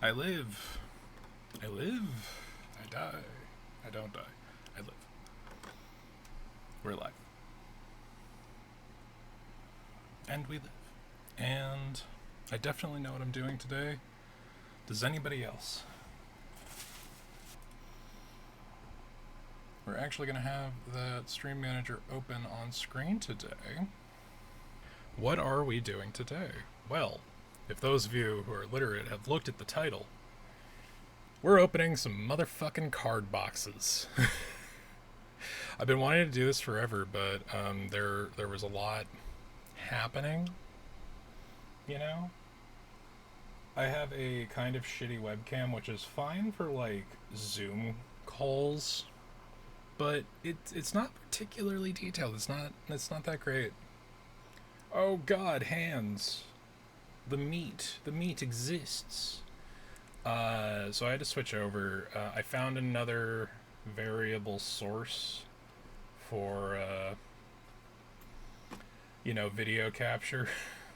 I live. I live. I die. I don't die. I live. We're alive. And we live. And I definitely know what I'm doing today. Does anybody else? We're actually going to have that stream manager open on screen today. What are we doing today? Well, if those of you who are literate have looked at the title, we're opening some motherfucking card boxes. I've been wanting to do this forever, but there was a lot happening, you know? I have a kind of shitty webcam, which is fine for like Zoom calls, but it's not particularly detailed. It's not that great. Oh God, hands. The meat exists. So I had to switch over. I found another variable source for video capture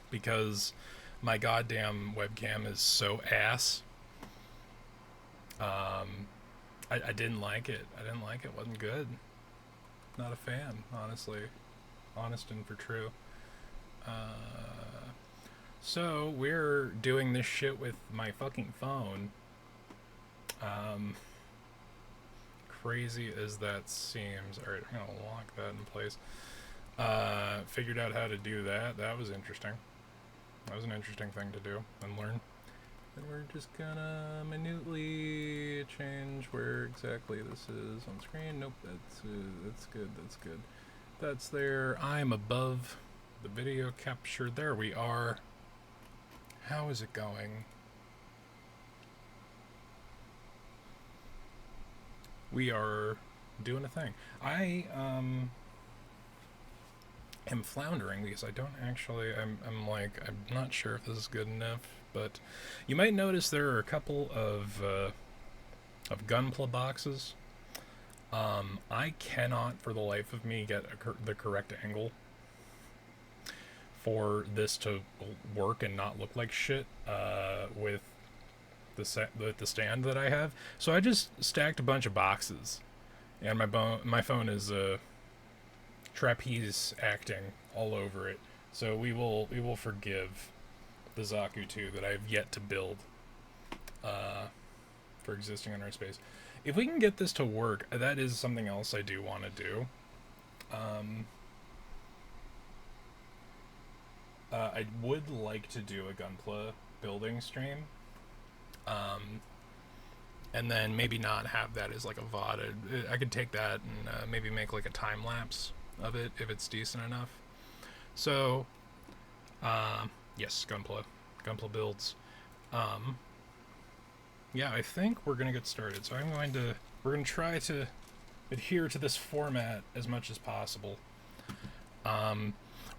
because my goddamn webcam is so ass. I didn't like it. It wasn't good. Not a fan, honestly. Honest and for true. So we're doing this shit with my fucking phone. Crazy as that seems. Alright, I'm gonna lock that in place. Figured out how to do that. That was interesting. That was an interesting thing to do and learn. And we're just gonna minutely change where exactly this is on screen. Nope, that's good, that's good. That's there. I'm above the video capture. There we are. How is it going? We are doing a thing. I am floundering because I don't actually. I'm not sure if this is good enough, but you might notice there are a couple of Gunpla boxes. I cannot, for the life of me, get the correct angle for this to work and not look like shit with the stand that I have. So I just stacked a bunch of boxes, and my phone is trapeze acting all over it. So we will forgive the Zaku 2 that I've yet to build for existing on our space. If we can get this to work, that is something else I do want to do. I would like to do a Gunpla building stream. And then maybe not have that as like a VOD. I could take that and maybe make like a time lapse of it if it's decent enough. So, yes, Gunpla builds. Yeah, I think we're gonna get started. So we're gonna try to adhere to this format as much as possible.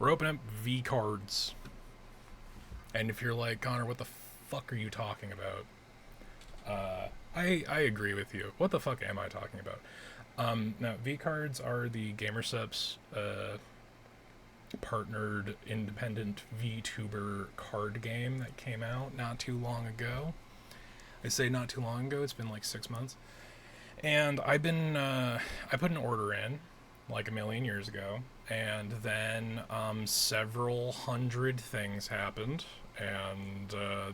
We're opening up VCards, and if you're like, Connor, what the fuck are you talking about? I agree with you. What the fuck am I talking about? Now, VCards are the GamerSupps partnered independent VTuber card game that came out not too long ago. I say not too long ago, it's been like 6 months. And I put an order in like a million years ago, and then several hundred things happened, and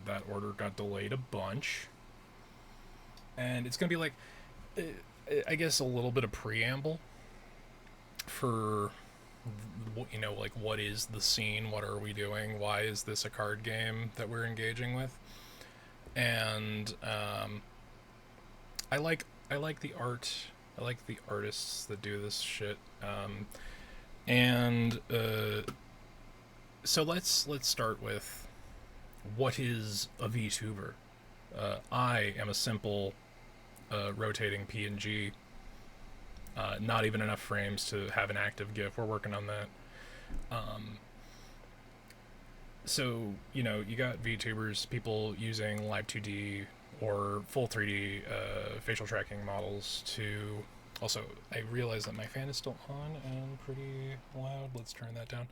that order got delayed a bunch. And it's gonna be like, I guess, a little bit of preamble for, like, what is the scene, what are we doing, why is this a card game that we're engaging with. And I like the art, I like the artists that do this shit. So let's start with, what is a VTuber? I am a simple rotating PNG. Not even enough frames to have an active GIF. We're working on that. So, you got VTubers, people using Live 2D or full 3D facial tracking models to... Also, I realize that my fan is still on and pretty loud. Let's turn that down.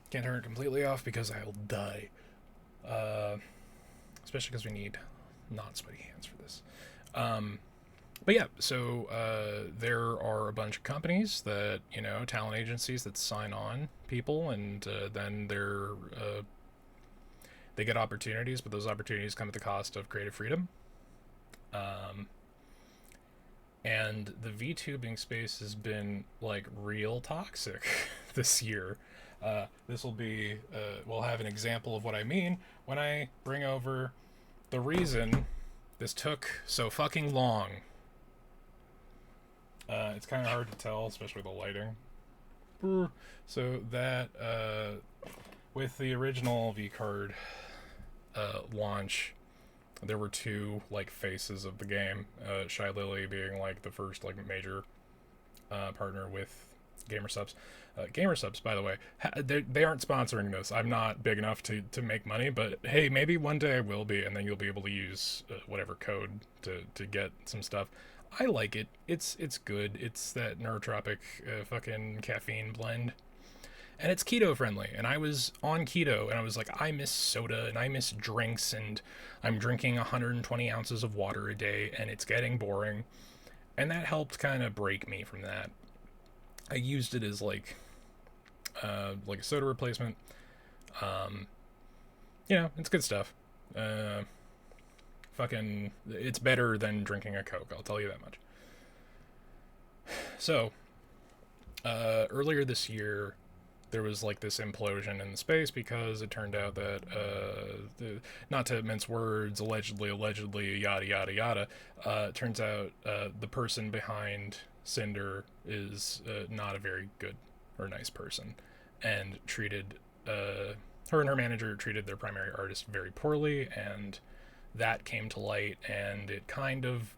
Can't turn it completely off because I'll die. especially because we need non-sweaty hands for this. But yeah, so there are a bunch of companies that, you know, talent agencies that sign on people, and then they get opportunities, but those opportunities come at the cost of creative freedom. And the VTubing space has been like real toxic this year. This will be, we'll have an example of what I mean when I bring over the reason this took so fucking long. It's kind of hard to tell, especially the lighting. So that, with the original VCard launch, there were two like faces of the game. Shy Lily being like the first like major partner with GamerSupps. GamerSupps, by the way, they aren't sponsoring this. I'm not big enough to make money, but hey, maybe one day I will be, and then you'll be able to use whatever code to get some stuff. I like it. It's good. It's that neurotropic fucking caffeine blend. And it's keto friendly. And I was on keto, and I was like, I miss soda, and I miss drinks, and I'm drinking 120 ounces of water a day, and it's getting boring. And that helped kind of break me from that. I used it as like a soda replacement. You know, it's good stuff. Fucking, it's better than drinking a Coke, I'll tell you that much. So, earlier this year, there was like this implosion in the space because it turned out that, not to mince words, allegedly, yada, yada, yada, turns out the person behind Cinder is not a very good or nice person, and treated, her and her manager treated their primary artist very poorly, and that came to light, and it kind of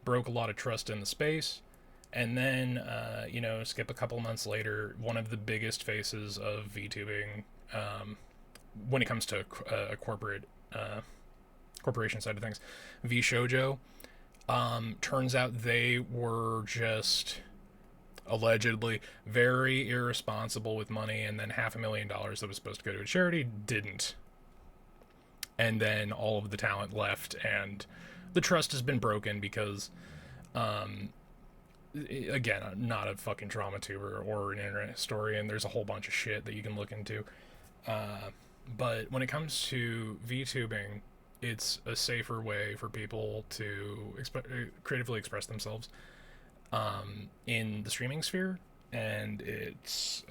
broke a lot of trust in the space. And then, you know, skip a couple months later, one of the biggest faces of VTubing, when it comes to a corporation side of things, VShojo, turns out they were just allegedly very irresponsible with money, and then $500,000 that was supposed to go to a charity didn't. And then all of the talent left, and the trust has been broken because, again, not a fucking trauma tuber or an internet historian. There's a whole bunch of shit that you can look into. But when it comes to VTubing, it's a safer way for people to creatively express themselves in the streaming sphere, and it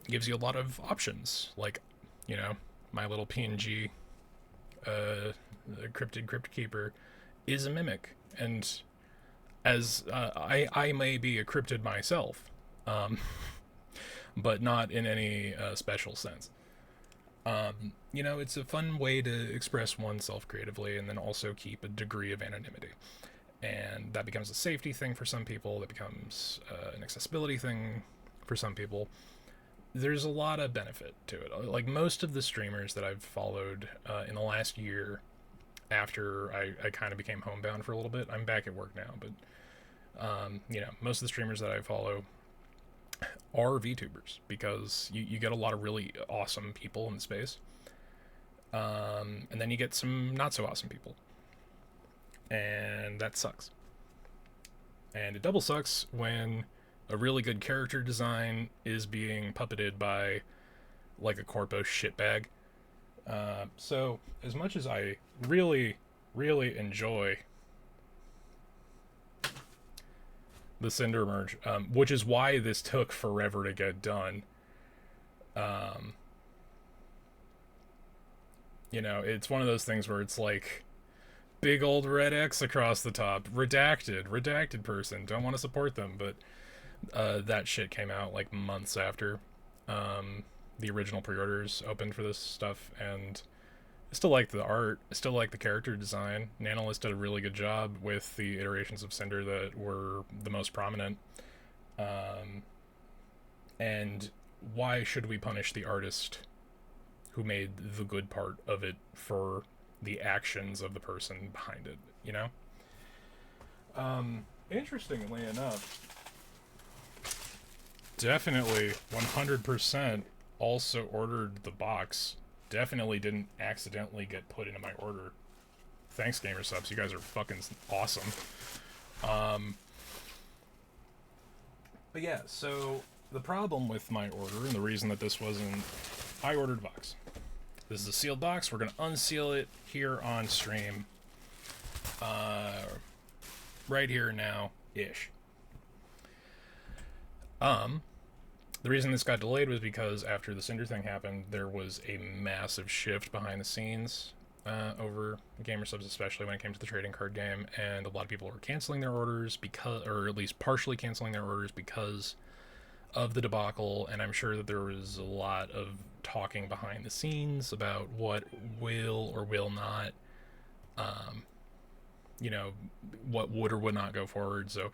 gives you a lot of options. Like, you know, my little PNG cryptid crypt keeper is a mimic, and as I may be a cryptid myself, but not in any special sense. You know, it's a fun way to express oneself creatively, and then also keep a degree of anonymity. And that becomes a safety thing for some people, that becomes an accessibility thing for some people. There's a lot of benefit to it. Like, most of the streamers that I've followed in the last year, after I kind of became homebound for a little bit, I'm back at work now, but you know, most of the streamers that I follow are VTubers, because you get a lot of really awesome people in the space, and then you get some not so awesome people, and that sucks. And it double sucks when a really good character design is being puppeted by like a corpo shitbag. So as much as I really enjoy the Cinder merge, which is why this took forever to get done, you know, it's one of those things where it's like big old red X across the top, redacted person, don't want to support them. But that shit came out like months after the original pre-orders opened for this stuff, and I still like the art, I still like the character design. Nanolist did a really good job with the iterations of Cinder that were the most prominent. And why should we punish the artist who made the good part of it for the actions of the person behind it, you know? Interestingly enough, definitely 100% also ordered the box. Definitely didn't accidentally get put into my order. Thanks, GamerSupps. You guys are fucking awesome. But yeah, so the problem with my order, and the reason that this wasn't... I ordered a box. This is a sealed box. We're going to unseal it here on stream. Right here now-ish. The reason this got delayed was because after the Cinder thing happened, there was a massive shift behind the scenes over GamerSupps, especially when it came to the trading card game, and a lot of people were canceling their orders because, or at least partially canceling their orders because of the debacle, and I'm sure that there was a lot of talking behind the scenes about what will or will not, you know, what would or would not go forward. So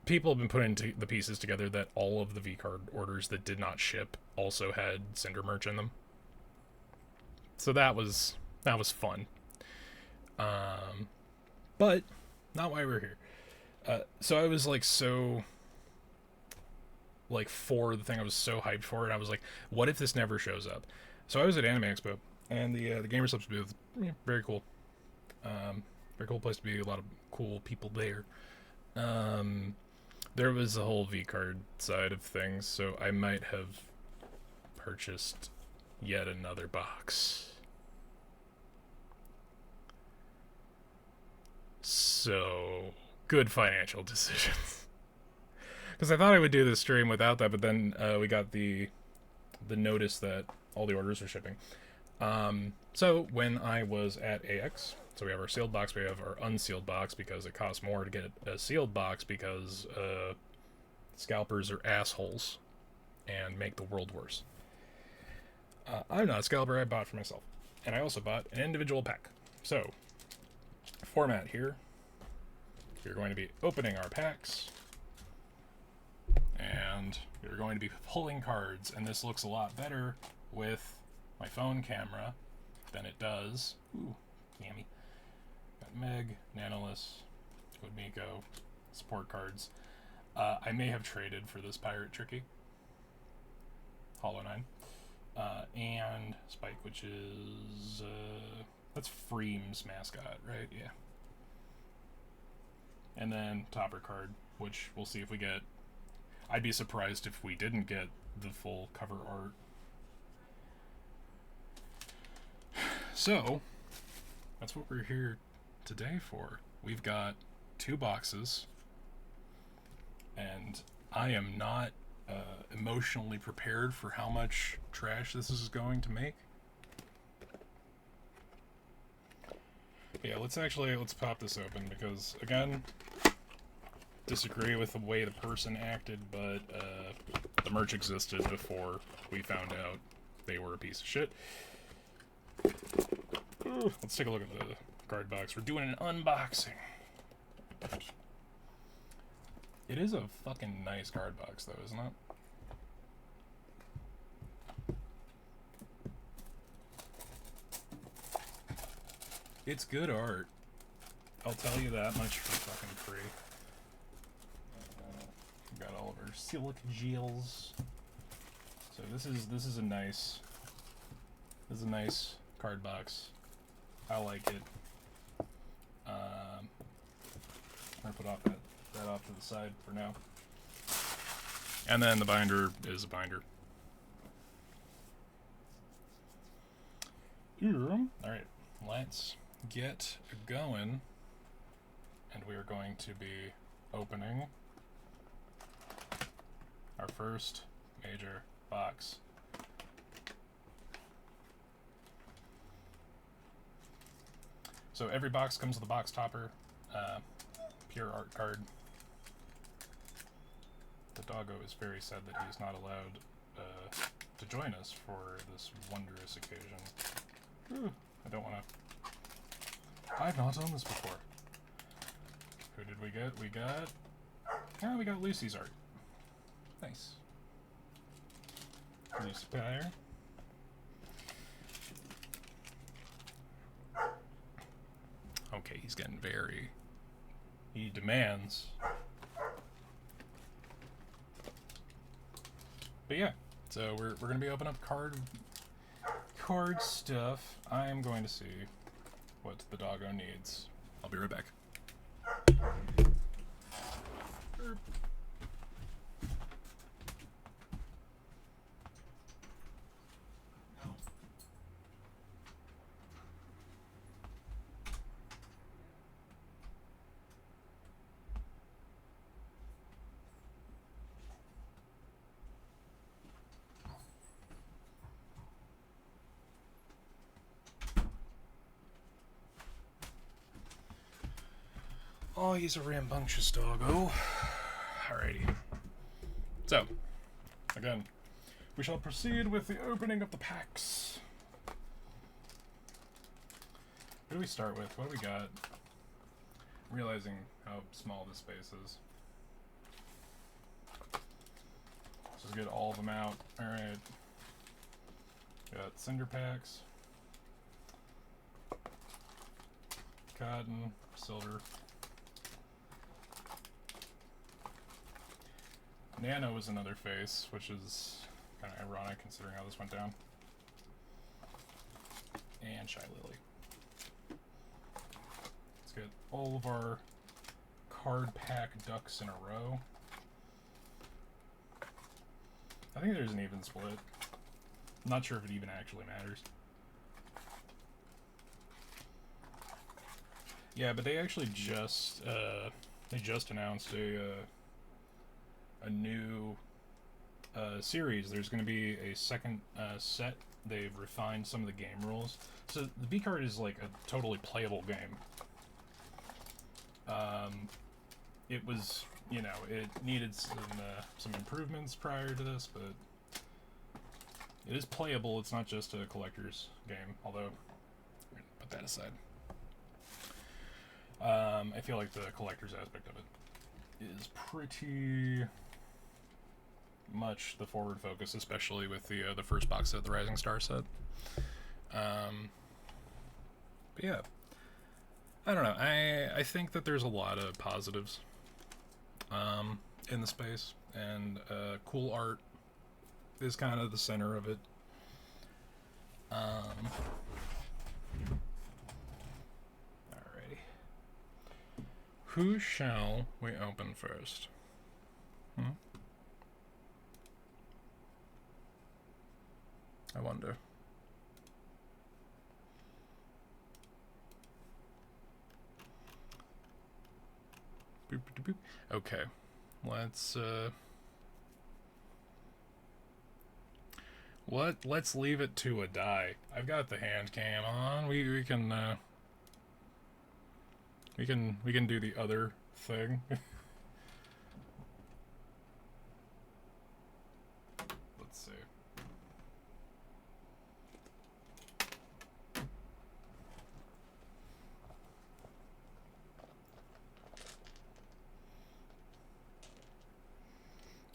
people have been putting the pieces together that all of the VCard orders that did not ship also had Cinder merch in them. So that was fun. But not why we're here. So I was like for the thing, I was so hyped for it. I was like, what if this never shows up? So I was at Anime Expo, and the GamerSupps booth, very cool. Very cool place to be. A lot of cool people there. There was the whole VCard side of things, so I might have purchased yet another box. So, good financial decisions. Because I thought I would do this stream without that, but then we got the notice that all the orders are shipping. So when I was at AX, so we have our sealed box, we have our unsealed box because it costs more to get a sealed box because scalpers are assholes and make the world worse. I'm not a scalper, I bought for myself. And I also bought an individual pack. So, format here, you're going to be opening our packs, and you're going to be pulling cards, and this looks a lot better with my phone camera than it does. Ooh, Cammy. Got Meg, Nanolus, Code Miko, support cards. I may have traded for this Pirate Tricky, Hollow 9, and Spike, which is, that's Freem's mascot, right? Yeah. And then Topper card, which we'll see if we get. I'd be surprised if we didn't get the full cover art. So, that's what we're here today for. We've got 2 boxes, and I am not emotionally prepared for how much trash this is going to make. Yeah, let's pop this open because, again, disagree with the way the person acted, but the merch existed before we found out they were a piece of shit. Let's take a look at the card box. We're doing an unboxing. It is a fucking nice card box, though, isn't it? It's good art. I'll tell you that much for fucking free. We've got all of our silica gels. So this is a nice card box. I like it. I'm gonna put that off to the side for now. And then the binder is a binder. Alright, let's get going. And we are going to be opening our first major box. So every box comes with a box topper, pure art card. The doggo is very sad that he's not allowed to join us for this wondrous occasion. Ooh, I don't want to... I've not done this before. Who did we get? We got Lucy's art. Nice. Lucy Pyre. Okay, he's getting very... He demands. But yeah, so we're gonna be opening up card stuff. I am going to see what the doggo needs. I'll be right back. Oh, he's a rambunctious doggo. Alrighty. So, again, we shall proceed with the opening of the packs. What do we start with? What do we got? I'm realizing how small this space is. Let's just get all of them out. Alright. Got cinder packs. Cotton, silver. Nano is another face, which is kind of ironic considering how this went down. And Shy Lily. Let's get all of our card pack ducks in a row. I think there's an even split. I'm not sure if it even actually matters. Yeah, but they actually just announced a new series. There's going to be a second set. They've refined some of the game rules. So the VCard is like a totally playable game. It was, you know, it needed some improvements prior to this, but it is playable. It's not just a collector's game, although we're going to put that aside. I feel like the collector's aspect of it is pretty much the forward focus, especially with the first box set, the Rising Star set. But yeah, I don't know. I think that there's a lot of positives in the space, and cool art is kind of the center of it. Alrighty. Who shall we open first? I wonder. Boop, boop, boop. Okay, let's leave it to a die. I've got the hand cam on. We can do the other thing. Let's see.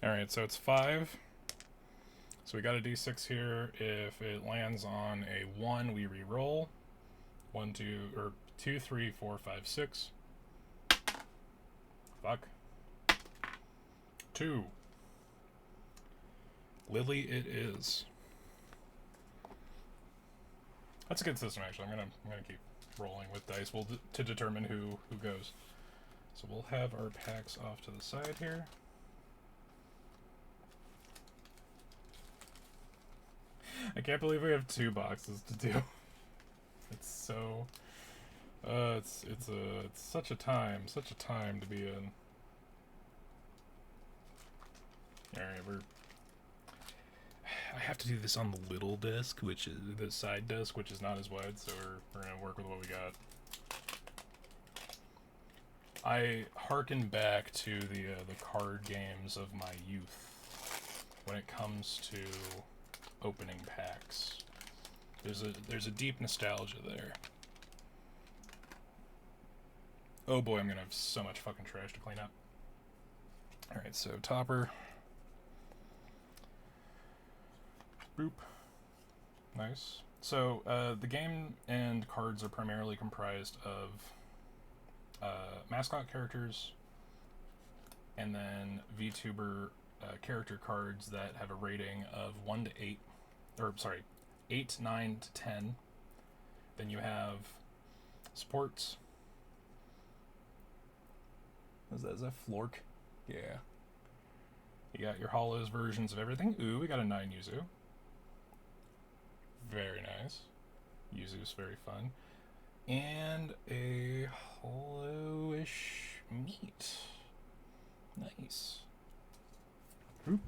Alright, so it's 5. So we got a d6 here. If it lands on a 1, we re-roll. 1, 2, or 2, 3, 4, 5, 6. Fuck. 2. Lily it is. That's a good system, actually. I'm gonna keep rolling with dice to determine who goes. So we'll have our packs off to the side here. I can't believe we have 2 boxes to do. It's so it's such a time to be in. Alright, I have to do this on the little disc, which is the side disc, which is not as wide, so we're gonna work with what we got. I harken back to the card games of my youth when it comes to opening packs. There's a deep nostalgia there. Oh boy, I'm gonna have so much fucking trash to clean up. Alright, so topper. Boop. Nice. So the game and cards are primarily comprised of mascot characters and then VTuber character cards that have a rating of 1 to 8, or sorry, 8, 9 to 10. Then you have Supports. What is that? Is that Flork? Yeah. You got your holos versions of everything. Ooh, we got a 9 Yuzu. Very nice. Yuzu's very fun. And a holo-ish meat. Nice. Oop.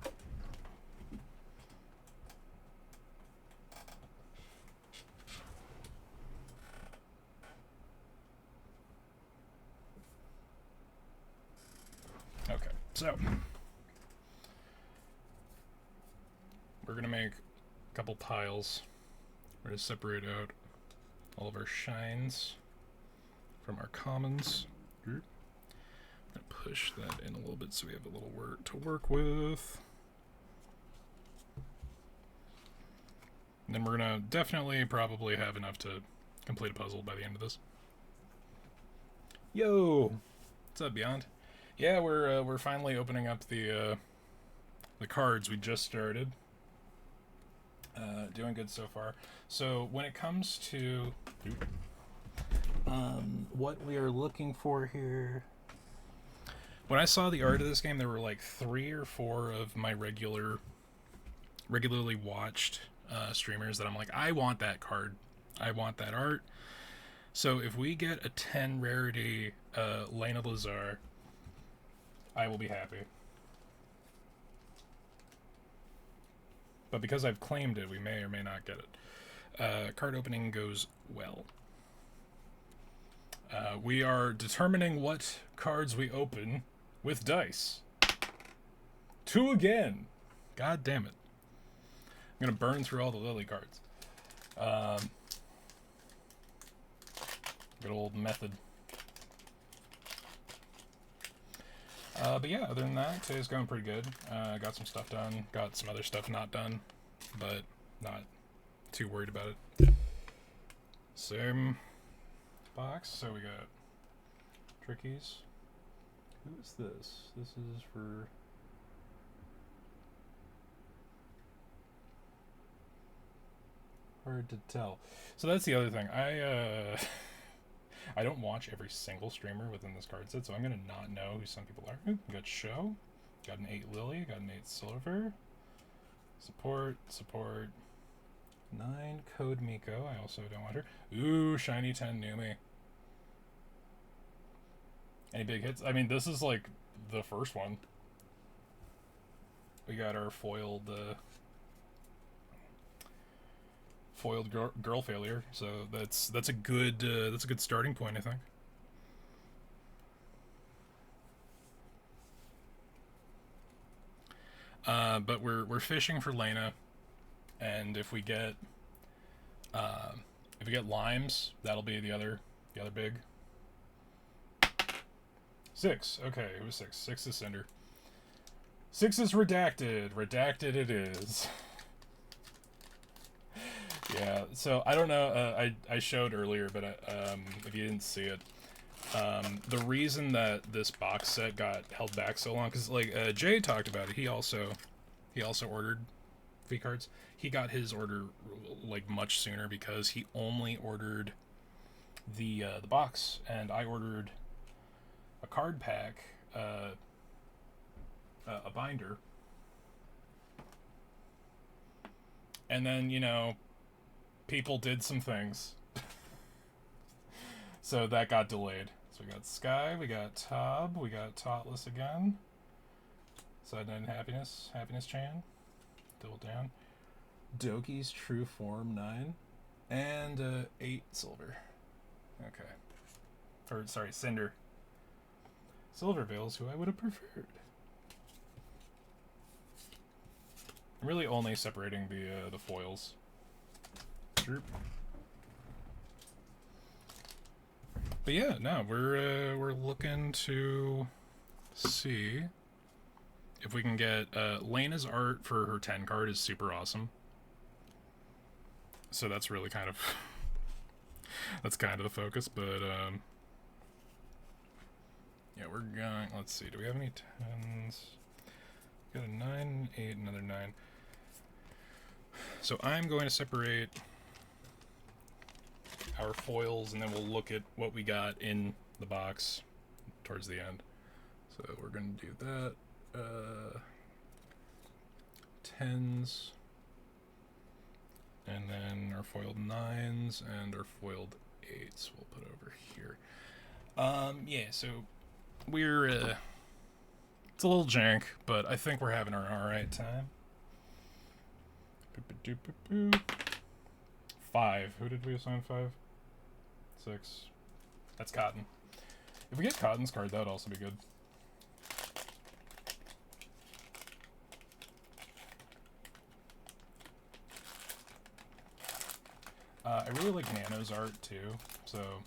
Okay, so we're gonna make a couple piles. We're gonna separate out all of our shines from our commons. I'm gonna push that in a little bit so we have a little work to work with. And then we're gonna definitely probably have enough to complete a puzzle by the end of this. Yo! What's up, Beyond? Yeah, we're finally opening up the cards we just started. Doing good so far. So when it comes to what we are looking for here, when I saw the art of this game, there were like 3 or 4 of my regularly watched streamers that I'm like, I want that card, I want that art. So if we get a 10 rarity Lena Lazar, I will be happy. But because I've claimed it, we may or may not get it. Card opening goes well. We are determining what cards we open with dice. 2 again! God damn it. I'm gonna burn through all the Lily cards. Good old method. But yeah, other than that, today's going pretty good. Got some stuff done, got some other stuff not done, but not too worried about it. Same box, so we got Trickies. Who is this? This is for... hard to tell. So that's the other thing. I don't watch every single streamer within this card set, so I'm gonna not know who some people are. Ooh, we got Show, got an 8 Lily, got an 8 Silver, support, 9 Code Miko, I also don't want her. Ooh, shiny 10 Numi. Any big hits? I mean, this is like the first one. We got our foiled girl failure, so that's a good starting point, I think. But we're fishing for Lena, and if we get limes, that'll be the other big. 6. Okay, it was 6. 6 is Cinder. 6 is Redacted. Redacted it is. Yeah, so I don't know, I showed earlier, but if you didn't see it, the reason that this box set got held back so long, because like Jay talked about it, he also ordered VCards. He got his order like much sooner because he only ordered the box, and I ordered a card pack, a binder, and then, you know, people did some things. So that got delayed. So we got Sky, we got Tob, we got Totless again. Side 9 Happiness, Happiness Chan. Double down. Doki's True Form 9. And 8 Silver. Okay. Or, sorry, Cinder. Silver Veil's who I would have preferred. I'm really only separating the foils. But yeah, no, we're looking to see if we can get Lena's art for her 10 card is super awesome. So that's really kind of that's kind of the focus, but yeah, we're going, let's see, do we have any 10s? Got a 9, 8, another 9. So I'm going to separate our foils, and then we'll look at what we got in the box towards the end. So we're going to do that. 10s, and then our foiled 9s and our foiled 8s we'll put over here. Yeah, so we're it's a little jank, but I think we're having an alright time. 5. Who did we assign 5? 6. That's Cotton. If we get Cotton's card, that would also be good. I really like Nano's art too, so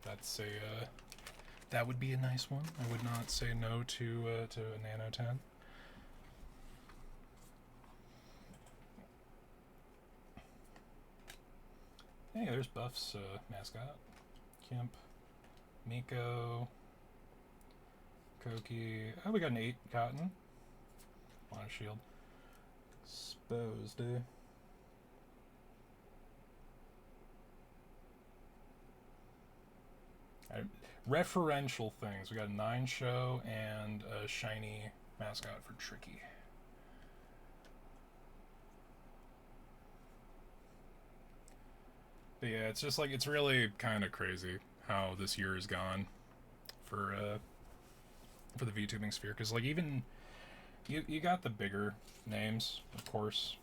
that's a that would be a nice one. I would not say no to a Nano 10. Hey, there's Buff's mascot. Kemp, Miko, Koki. Oh, we got an 8 Cotton. On a shield. Exposed, eh? Referential things. We got a 9 show and a shiny mascot for Tricky. But yeah, it's just like, it's really kind of crazy how this year has gone for the VTubing sphere, because like even you got the bigger names, of course.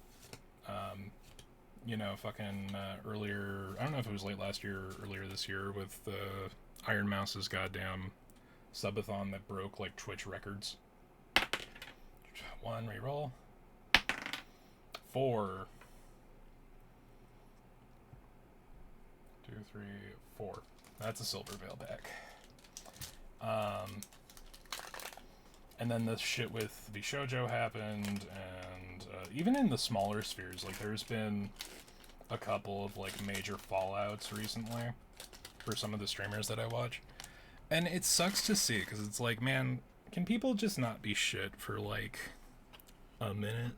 You know, fucking earlier, I don't know if it was late last year or earlier this year, with Iron Mouse's goddamn subathon that broke like Twitch records. 1 reroll. 4. 2, 3, 4. That's a Silver Veil back. And then the shit with the shoujo happened, and even in the smaller spheres, like there's been a couple of like major fallouts recently for some of the streamers that I watch, and it sucks to see, because it's like, man, can people just not be shit for like a minute?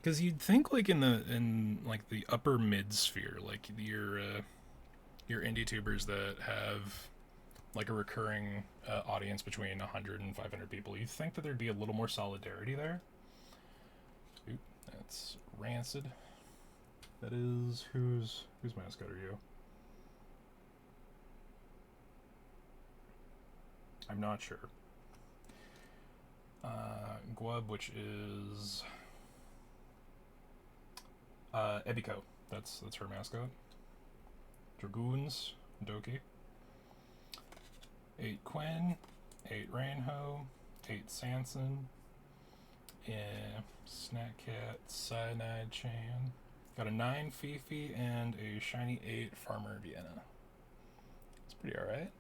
Because you'd think like in like the upper mid sphere, like your indie tubers that have like a recurring audience between 100 and 500 people, you'd think that there'd be a little more solidarity there. Oop, that's Rancid. That is, whose mascot are you? I'm not sure. Guab, which is Ebiko. That's her mascot. Dragoons, Doki. 8 Quinn, 8 Rainho, 8 Sanson, yeah, Snack Cat, Cyanide Chain. Got a 9 Fifi and a shiny 8 Farmer Vienna. It's pretty alright.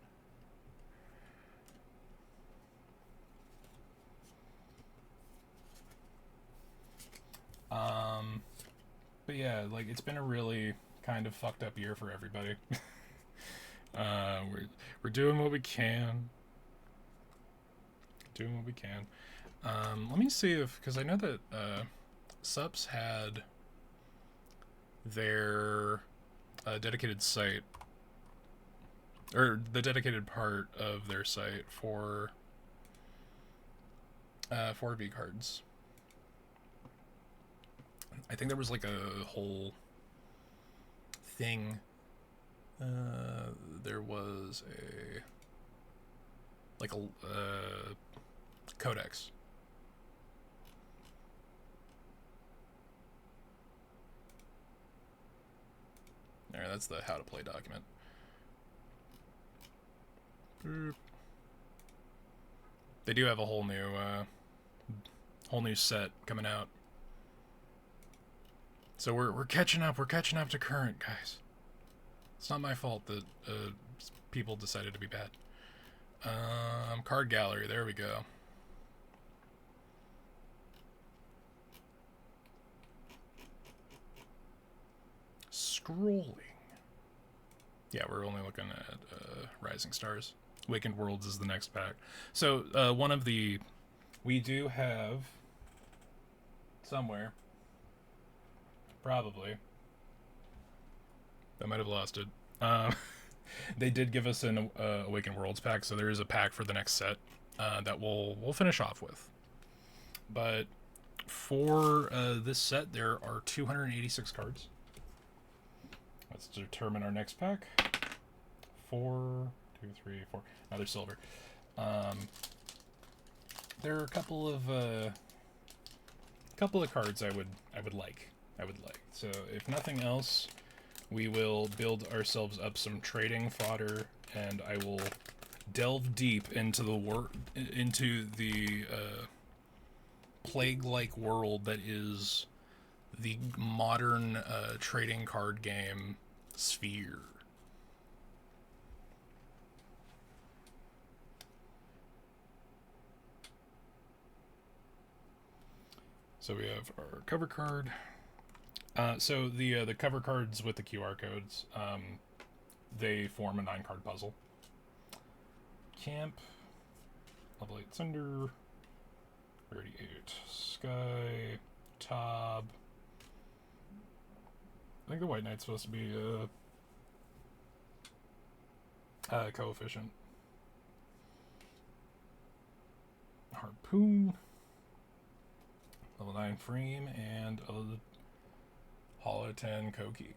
But yeah, like, it's been a really kind of fucked up year for everybody. We're doing what we can. Doing what we can. Let me see if, because I know that Supps had their dedicated site, or the dedicated part of their site for VCards. I think there was like a whole thing. There was a codex. There, that's the how to play document. Boop. They do have a whole new set coming out. So we're catching up. We're catching up to current, guys. It's not my fault that people decided to be bad. Card gallery. There we go. Scrolling. Yeah, we're only looking at Rising Stars. Awakened Worlds is the next pack. So one of the, we do have somewhere, probably, I might have lost it. Um, they did give us an Awakened Worlds pack, so there is a pack for the next set that we'll finish off with. But for this set, there are 286 cards. Let's determine our next pack. 4, 2, 3, 4. Another silver. There are a couple of cards I would like. So if nothing else, we will build ourselves up some trading fodder, and I will delve deep into the plague-like world that is the modern trading card game sphere. So we have our cover card. So the cover cards with the QR codes, they form a 9-card puzzle. Camp, Level 8 Cinder, 38 Sky, Tob. I think the White Knight's supposed to be a coefficient. Harpoon, Level 9 Freem, and a Hollow 10 Koki.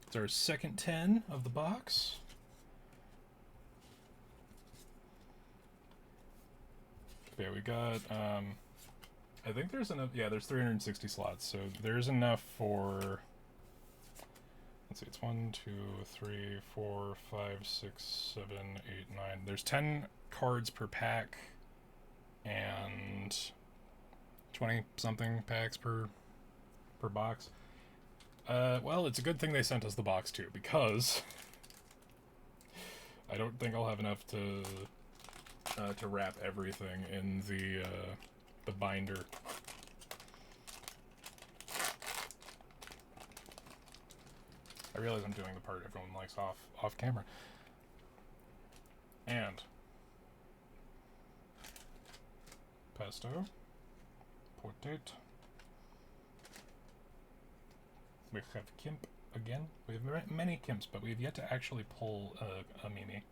It's our second 10 of the box. Yeah, we got, I think there's enough, yeah, there's 360 slots, so there's enough for, let's see, it's 1, 2, 3, 4, 5, 6, 7, 8, 9. There's 10 cards per pack, and 20-something packs per box. Well, it's a good thing they sent us the box, too, because I don't think I'll have enough to wrap everything in the binder. I realize I'm doing the part everyone likes off camera. And pesto, potato. We have Kimp again. We have many Kimps, but we've yet to actually pull a Mimi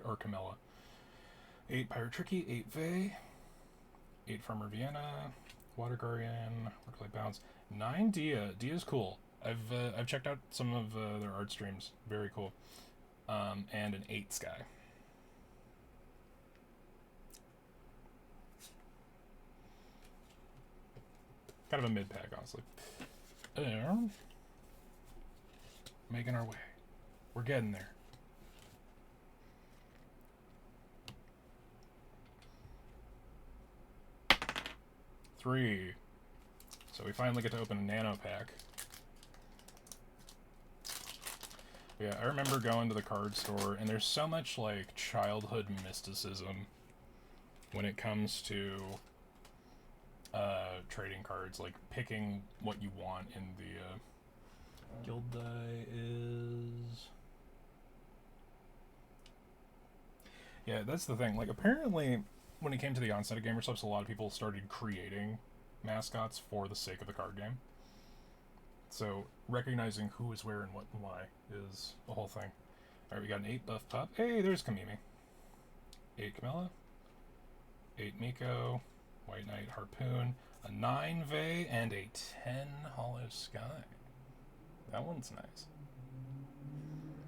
or Camilla. 8 Pirate Tricky, 8 Vey, 8 Farmer Vienna, Water Guardian, Work-Life Balance, 9 Dia. Dia's cool. I've checked out some of their art streams. Very cool. And an 8 Sky. Kind of a mid pack, honestly. Making our way. We're getting there. Three. So we finally get to open a nano pack. Yeah, I remember going to the card store, and there's so much, like, childhood mysticism when it comes to trading cards, like picking what you want in the guild die is... Yeah, that's the thing. Like, apparently, when it came to the onset of GamerSupps, a lot of people started creating mascots for the sake of the card game. So, recognizing who is where and what and why is the whole thing. Alright, we got an 8 buff pup. Hey, there's Kamimi. 8 Camilla. 8 Miko. White Knight Harpoon. A 9 Vey, and a 10 Hollow Sky. That one's nice.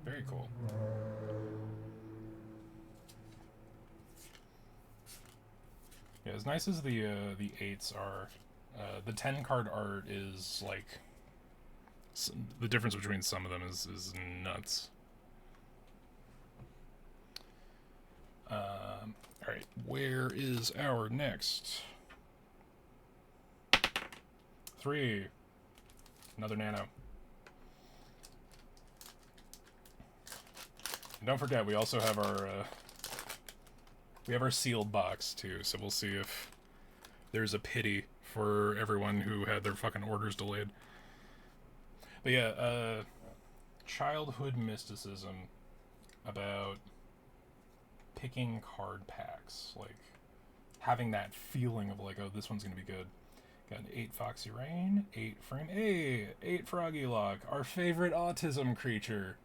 Very cool. Yeah, as nice as the 8s are, the 10 card art is like... the difference between some of them is nuts. Alright, where is our next? 3. Another nano. And don't forget, we also have our sealed box too, so we'll see if there's a pity for everyone who had their fucking orders delayed. But yeah, childhood mysticism about picking card packs, like having that feeling of like, oh, this one's gonna be good. Got an 8 Foxy Rain, 8 Frame, 8 Froggy Lock, our favorite autism creature.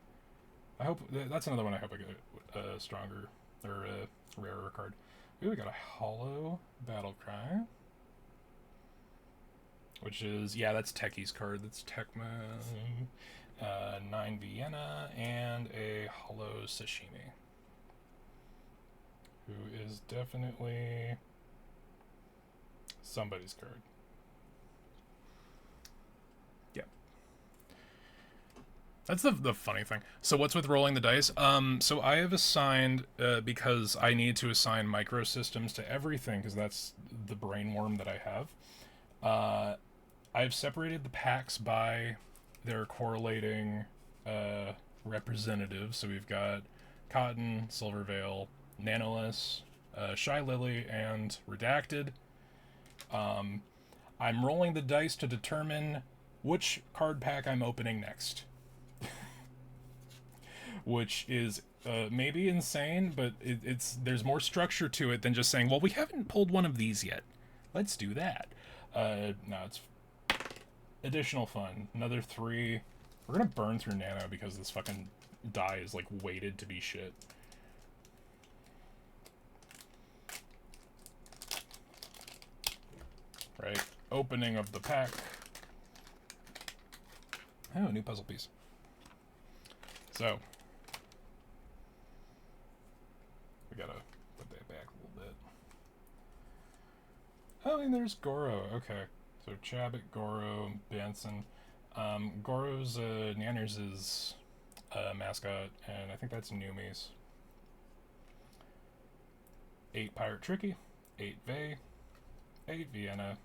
I hope that's another one. I hope I get a stronger or a rarer card. Ooh, we got a Hollow Battle Cry, which is, yeah, that's Techie's card. That's Tecmo. 9 Vienna and a Hollow Sashimi, who is definitely somebody's card. Yeah. That's the funny thing. So what's with rolling the dice? So I have assigned, because I need to assign microsystems to everything, because that's the brain worm that I have. I've separated the packs by their correlating representatives. So we've got Cotton, Silver Veil, Nanoless, Shy Lily, and Redacted. I'm rolling the dice to determine which card pack I'm opening next. Which is maybe insane, but there's more structure to it than just saying, well, we haven't pulled one of these yet. Let's do that. No, it's additional fun. Another 3. We're gonna burn through Nano because this fucking die is, like, weighted to be shit. Right. Opening of the pack. Oh, new puzzle piece. So, we gotta put that back a little bit. Oh, and there's Goro. Okay. So Chabot, Goro, Benson. Goro's Nanners' mascot, and I think that's Numi's. 8 Pirate Tricky, 8 Vey, 8 Vienna,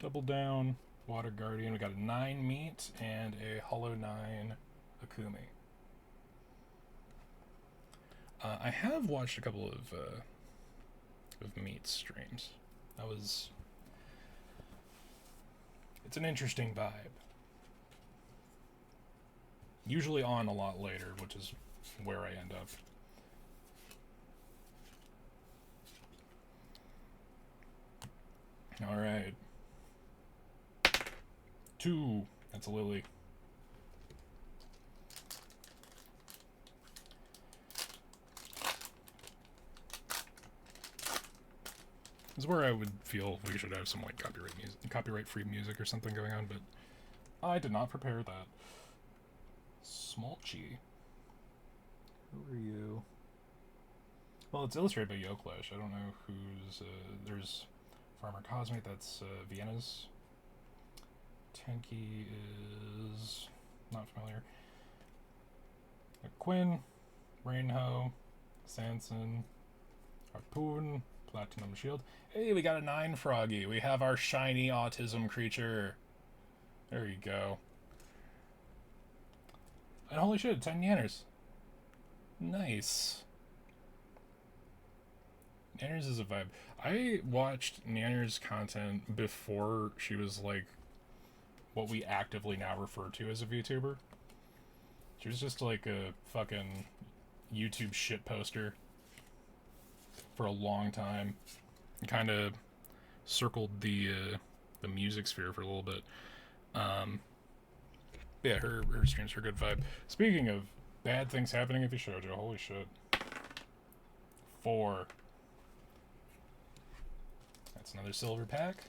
Double Down, Water Guardian. We got a 9 Meat and a Hollow 9 Akumi. I have watched a couple of Meat streams. It's an interesting vibe. Usually on a lot later, which is where I end up. Alright. 2. That's a Lily. This is where I would feel we should have some, like, copyright-free music or something going on, but I did not prepare that. Smolchy. Who are you? Well, it's illustrated by Yoklash. I don't know who's... there's Farmer Cosmic, that's Vienna's. Tenki is... not familiar. Quinn, Rainho, Sanson, Harpoon, Platinum Shield. Hey, we got a 9 Froggy. We have our shiny autism creature. There you go. And holy shit, 10 Nanners. Nice. Nanners is a vibe. I watched Nanners content before she was, like, what we actively now refer to as a VTuber. She was just like a fucking YouTube shit poster for a long time. Kind of circled the music sphere for a little bit. Yeah, her streams are a good vibe. Speaking of bad things happening at Shoujo, holy shit. 4. That's another silver pack.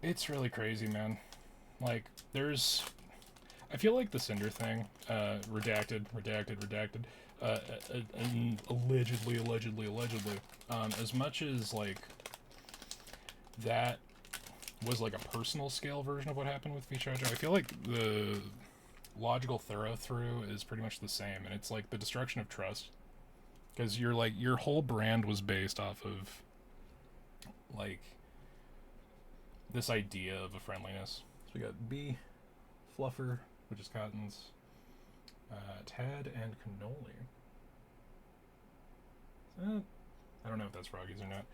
It's really crazy, man. Like, there's... I feel like the Cinder thing, redacted, allegedly, as much as, like, that was, like, a personal scale version of what happened with VCard, I feel like the logical thorough-through is pretty much the same, and it's, like, the destruction of trust. Because you're, like, your whole brand was based off of, like, this idea of a friendliness. So we got B, Fluffer, which is Cotton's, Tad, and Cannoli. I don't know if that's Froggies or not.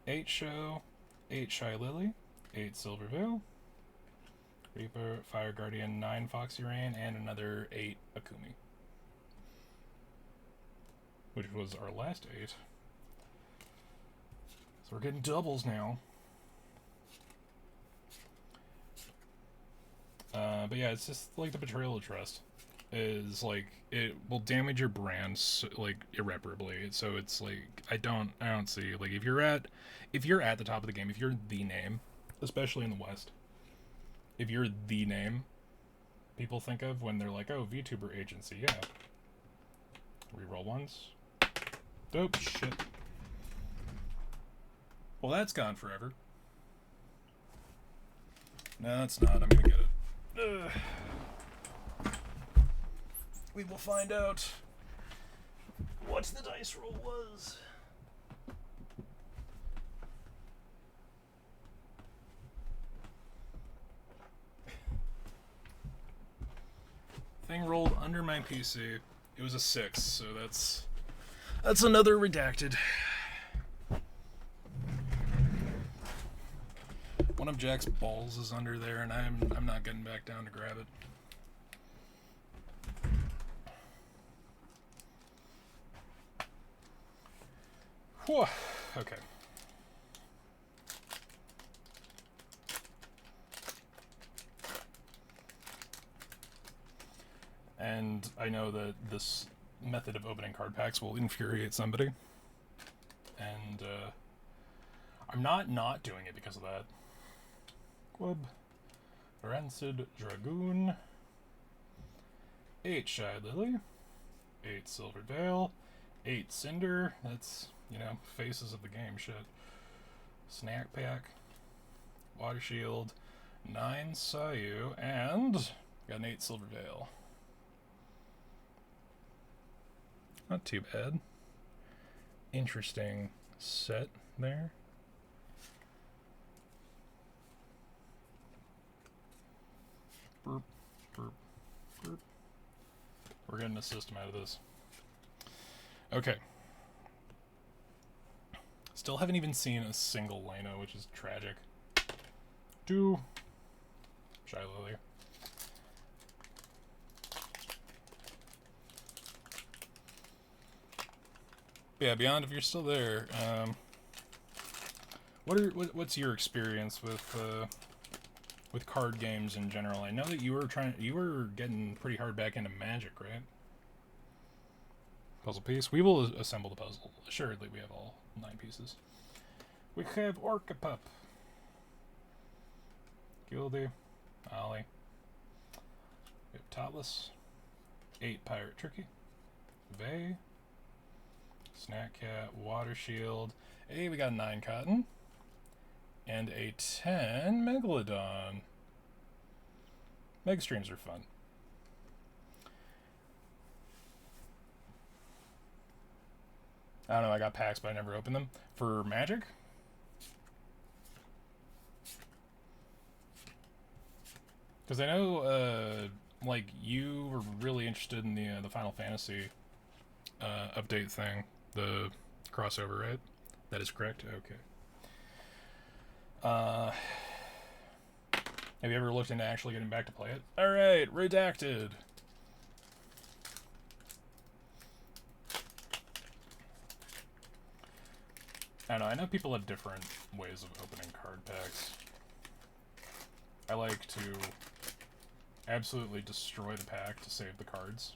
8 Show, 8 Shy Lily, 8 Silver Veil, Reaper, Fire Guardian, 9 Foxy Rain, and another 8 Akumi. Which was our last 8. So we're getting doubles now. But yeah, it's just like the betrayal of trust is like it will damage your brand like irreparably. So it's like I don't see like if you're at the top of the game, if you're the name, especially in the West, if you're the name people think of when they're like, oh, VTuber agency, yeah. Reroll ones. Dope shit. Well, that's gone forever. No, it's not. I'm gonna get it. We will find out what the dice roll was. Thing rolled under my PC. It was a 6, so that's another redacted. One of Jack's balls is under there, and I'm not getting back down to grab it. Whew. Okay. And I know that this method of opening card packs will infuriate somebody. And I'm not doing it because of that. Quib. Rancid Dragoon. 8 Shy Lily. 8 Silvered Veil. 8 Cinder. That's, you know, faces of the game shit. Snack Pack. Water Shield. 9 Sayu. And got an 8 Silver Veil. Not too bad. Interesting set there. Burp, burp, burp. We're getting a system out of this. Okay. Still haven't even seen a single Lano, which is tragic. Do Shy Lily. Yeah, Beyond, if you're still there, what's your experience with card games in general? I know that you were getting pretty hard back into Magic, right? Puzzle piece. We will assemble the puzzle. Assuredly, we have all 9 pieces. We have Orca Pup, Gildy, Ollie. We have Topless, 8 Pirate Turkey, Vey. Snack Cat, Water Shield. Hey, we got a 9 Cotton. And a 10 Megalodon. Mega streams are fun. I don't know, I got packs, but I never opened them. For Magic? Because I know, like, you were really interested in the Final Fantasy update thing. The crossover, right? That is correct? Okay. Have you ever looked into actually getting back to play it? Alright, redacted. I don't know, I know people have different ways of opening card packs. I like to absolutely destroy the pack to save the cards.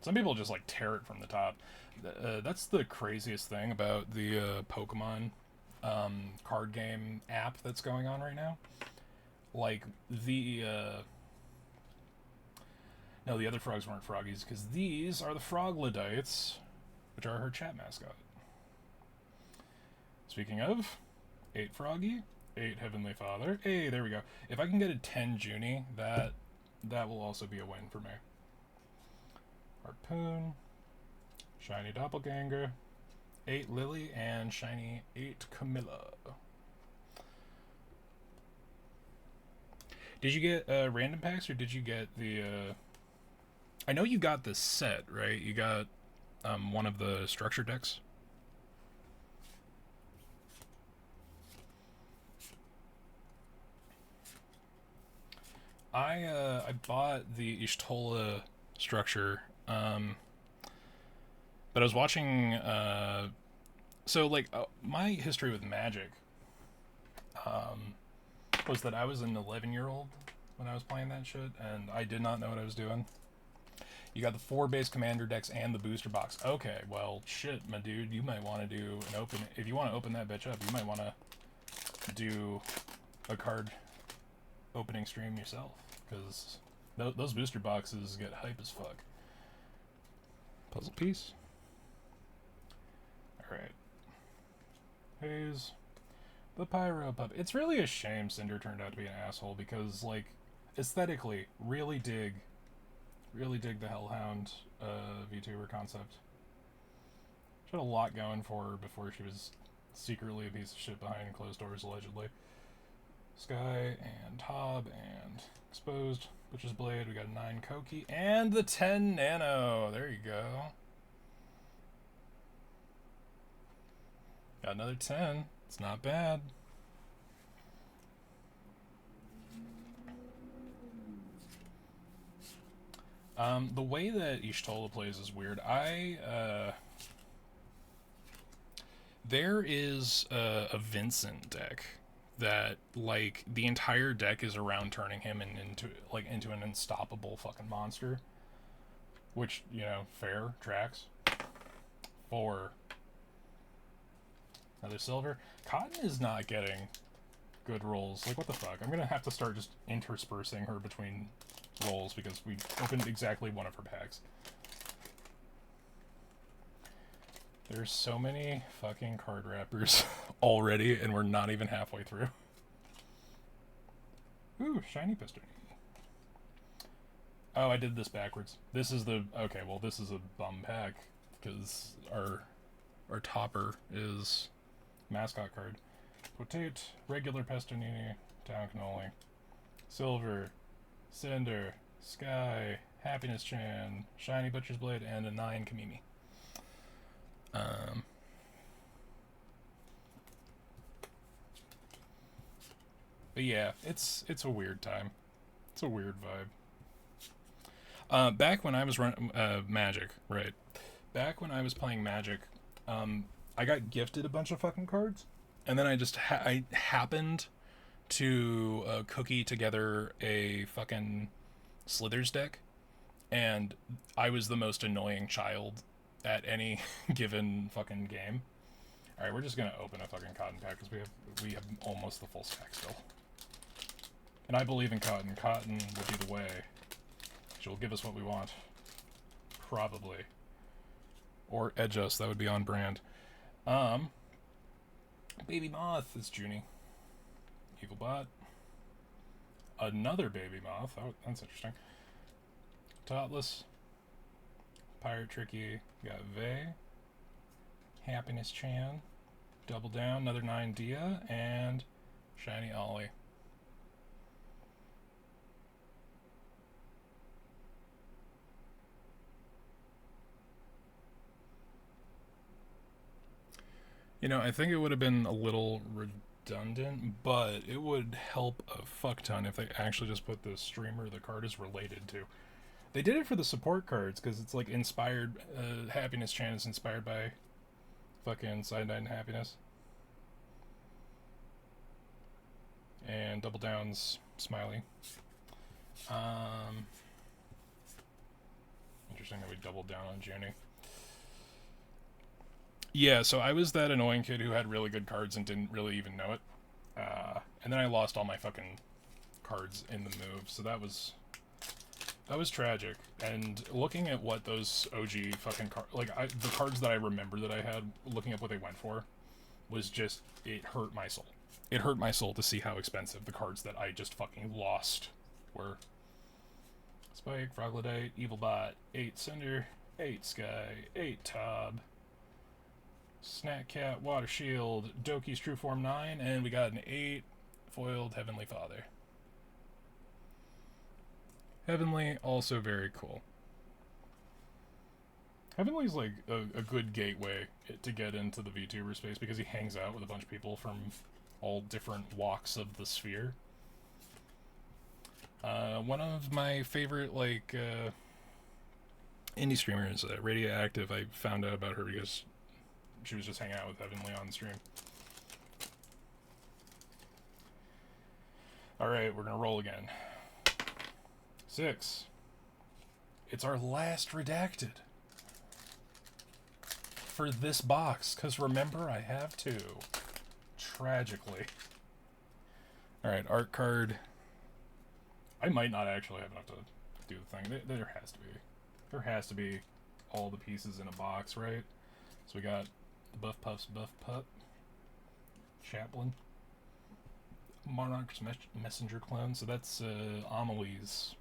Some people just like tear it from the top. That's the craziest thing about the Pokemon card game app that's going on right now. Like no, the other frogs weren't froggies, because these are the Froglodites, which are her chat mascot. Speaking of, 8 Froggy, 8 Heavenly Father. Hey, there we go. If I can get a 10 Junie, that will also be a win for me. Harpoon, Shiny Doppelganger, 8 Lily, and Shiny 8 Camilla. Did you get random packs, or did you get the... I know you got the set, right? You got one of the structure decks. I bought the Ishtola structure, but I was watching, so like my history with Magic, was that I was an 11-year-old when I was playing that shit, and I did not know what I was doing. You got the 4 base commander decks and the booster box. Okay, well, shit, my dude, you might want to do an open... If you want to open that bitch up, you might want to do a card opening stream yourself, because those booster boxes get hype as fuck. Puzzle piece. Alright. Haze. The Pyro Pup. It's really a shame Cinder turned out to be an asshole, because, like, aesthetically, really dig the Hellhound VTuber concept. She had a lot going for her before she was secretly a piece of shit behind closed doors, allegedly. Sky and Hob and Exposed, Butcher's Blade. We got a 9 Koki and the 10 Nano. There you go. Got another 10. It's not bad. The way that Ishtola plays is weird. There is a Vincent deck that, like, the entire deck is around turning him into an unstoppable fucking monster. Which, you know, fair, tracks. For another silver. Cotton is not getting good rolls. Like, what the fuck? I'm gonna have to start just interspersing her between rolls because we opened exactly one of her packs. There's so many fucking card wrappers already, and we're not even halfway through. Ooh, shiny piston. Oh, I did this backwards. This is the... Okay, well, this is a bum pack, because our topper is mascot card. Potate, regular Pestonini, Town Cannoli, Silver, Cinder, Sky, Happiness Chan, Shiny Butcher's Blade, and a 9 Kamimi. But yeah, it's a weird time. It's a weird vibe. Back when I was running Magic, right? Back when I was playing Magic, I got gifted a bunch of fucking cards, and then I happened to cookie together a fucking Slithers deck, and I was the most annoying child at any given fucking game. Alright, we're just gonna open a fucking Cotton pack because we have almost the full stack still. And I believe in Cotton. Cotton will be the way. She'll give us what we want. Probably. Or edge us, that would be on brand. Baby Moth is Junie. Evil Bot. Another Baby Moth. Oh, that's interesting. Topless. Pirate Tricky. Got Vey. Happiness Chan. Double Down. Another 9 Dia. And Shiny Ollie. You know, I think it would have been a little redundant, but it would help a fuck ton if they actually just put the streamer the card is related to. They did it for the support cards, because it's like inspired, Happiness Chan is inspired by fucking Side Night and Happiness. And Double Down's Smiley. Interesting that we doubled down on Junie. Yeah, so I was that annoying kid who had really good cards and didn't really even know it. And then I lost all my fucking cards in the move, so that was tragic. And looking at what those OG fucking cards, like, the cards that I remember that I had, looking at what they went for, was just, it hurt my soul. It hurt my soul to see how expensive the cards that I just fucking lost were. Spike, Froglodyte, Evil Bot, 8 Cinder, 8 Sky, 8 Tob, Snack Cat, Water Shield, Doki's True Form 9, and we got an 8 foiled Heavenly Father. Heavenly, also very cool. Heavenly's like a good gateway to get into the VTuber space because he hangs out with a bunch of people from all different walks of the sphere. One of my favorite, like, indie streamers, Radioactive, I found out about her because she was just hanging out with Heavenly on stream. Alright, we're gonna roll again. 6. It's our last redacted for this box, because remember, I have two. Tragically. Alright, art card. I might not actually have enough to do the thing. There has to be. There has to be all the pieces in a box, right? So we got the Buff Puff's Buff Pup. Chaplain. Monarch's Messenger clone. So that's Amelie's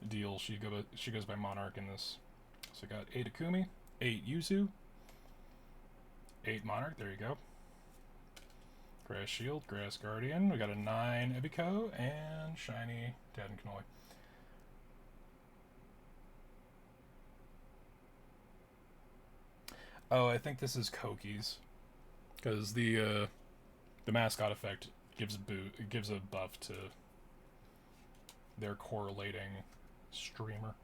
deal. She goes by Monarch in this. So we got 8 Akumi, 8 Yuzu, 8 Monarch. There you go. Grass Shield, Grass Guardian. We got a 9 Ebiko and shiny Dad and Kanoi. Oh, I think this is Koki's, because the mascot effect gives a buff to their correlating streamer.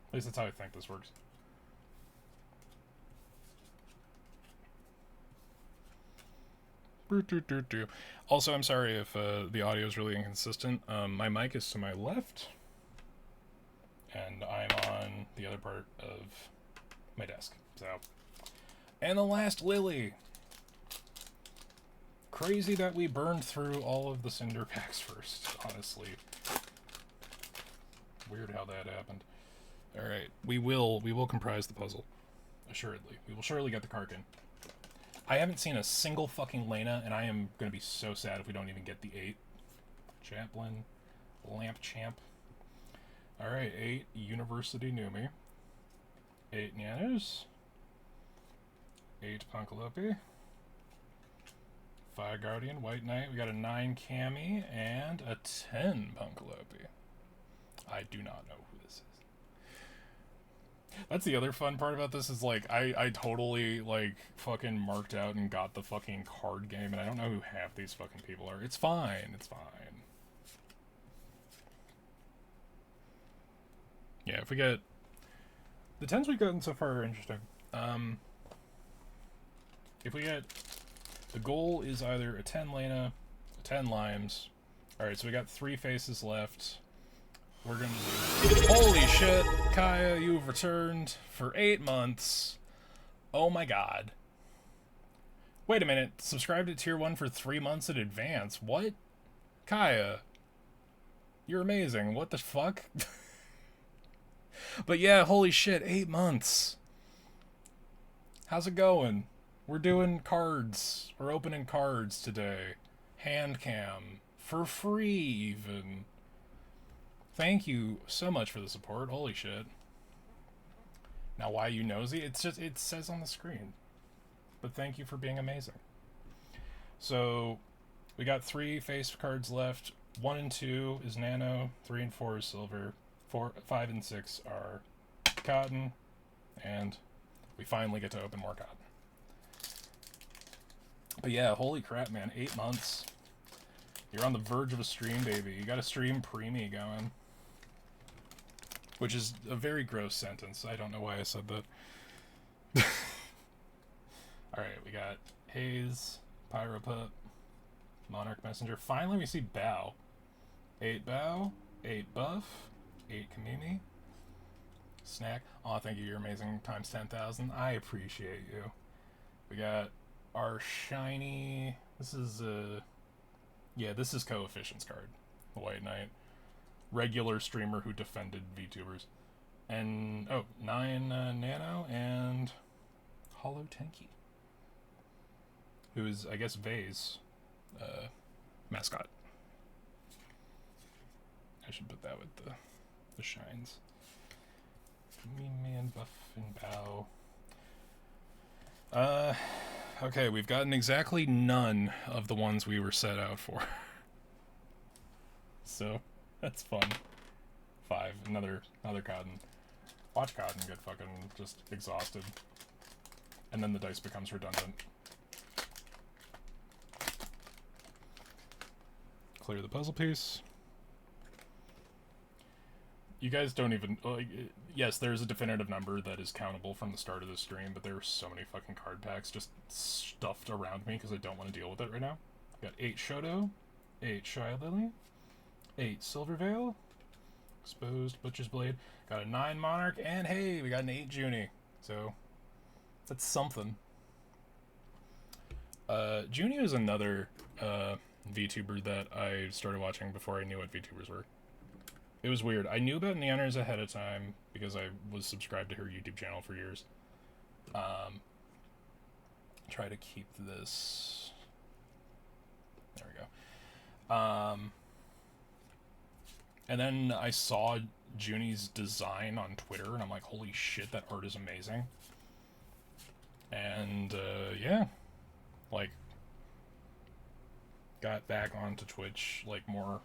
At least that's how I think this works. Also, I'm sorry if the audio is really inconsistent. My mic is to my left, and I'm on the other part of my desk. So, and the last Lily. Crazy that we burned through all of the cinder packs first, honestly. Weird how that happened. Alright, we will comprise the puzzle. Assuredly. We will surely get the Karkin. I haven't seen a single fucking Lena, and I am going to be so sad if we don't even get the 8. Chaplain. Lamp Champ. Alright, 8 University Numi. 8 Nanos. 8 Punkalopi. 5 Guardian, White Knight. We got a 9 Cami and a 10 Punkalopi. I do not know who this is. That's the other fun part about this is, like, I totally, like, fucking marked out and got the fucking card game, and I don't know who half these fucking people are. It's fine. It's fine. Yeah, if we get... The 10s we've gotten so far are interesting. If we get... The goal is either a 10 Lena, a 10 Limes. Alright, so we got 3 faces left. We're gonna do... Holy shit, Kaya, you've returned for 8 months. Oh my god. Wait a minute, subscribe to Tier 1 for 3 months in advance. What? Kaya. You're amazing. What the fuck? But yeah, holy shit, 8 months. How's it going? We're doing cards. We're opening cards today. Hand cam. For free, even. Thank you so much for the support. Holy shit. Now, why you nosy? It's just, it says on the screen. But thank you for being amazing. So, we got 3 face cards left. 1 and 2 is Nano. 3 and 4 is Silver. 5 and 6 are Cotton. And we finally get to open more Cotton. But yeah, holy crap, man. 8 months. You're on the verge of a stream, baby. You got a stream preemie going. Which is a very gross sentence. I don't know why I said that. Alright, we got Haze, Pyropup, Monarch Messenger. Finally, we see Bow. 8 Bow, 8 Buff, 8 Kamimi. Snack. Aw, thank you. You're amazing. Times 10,000. I appreciate you. We got our shiny... This is, yeah, this is Coefficient's card. The White Knight. Regular streamer who defended VTubers. And, oh, 9 Nano and Hollow Tenki. Who is, I guess, Vay's mascot. I should put that with the shines. Me and Buff and Bow. Okay, we've gotten exactly none of the ones we were set out for. So, that's fun. 5, another Cotton. Watch Cotton get fucking just exhausted. And then the dice becomes redundant. Clear the puzzle piece. You guys don't even, like, yes, there's a definitive number that is countable from the start of the stream, but there are so many fucking card packs just stuffed around me because I don't want to deal with it right now. Got 8 Shoto, 8 Shy Lily, 8 Silver Veil, Exposed Butcher's Blade, got a 9 Monarch, and hey, we got an 8 Junie. So, that's something. Junie is another VTuber that I started watching before I knew what VTubers were. It was weird. I knew about Neanners ahead of time because I was subscribed to her YouTube channel for years. Try to keep this. There we go. And then I saw Junie's design on Twitter, and I'm like, holy shit, that art is amazing. And, yeah. Like, got back onto Twitch, like, more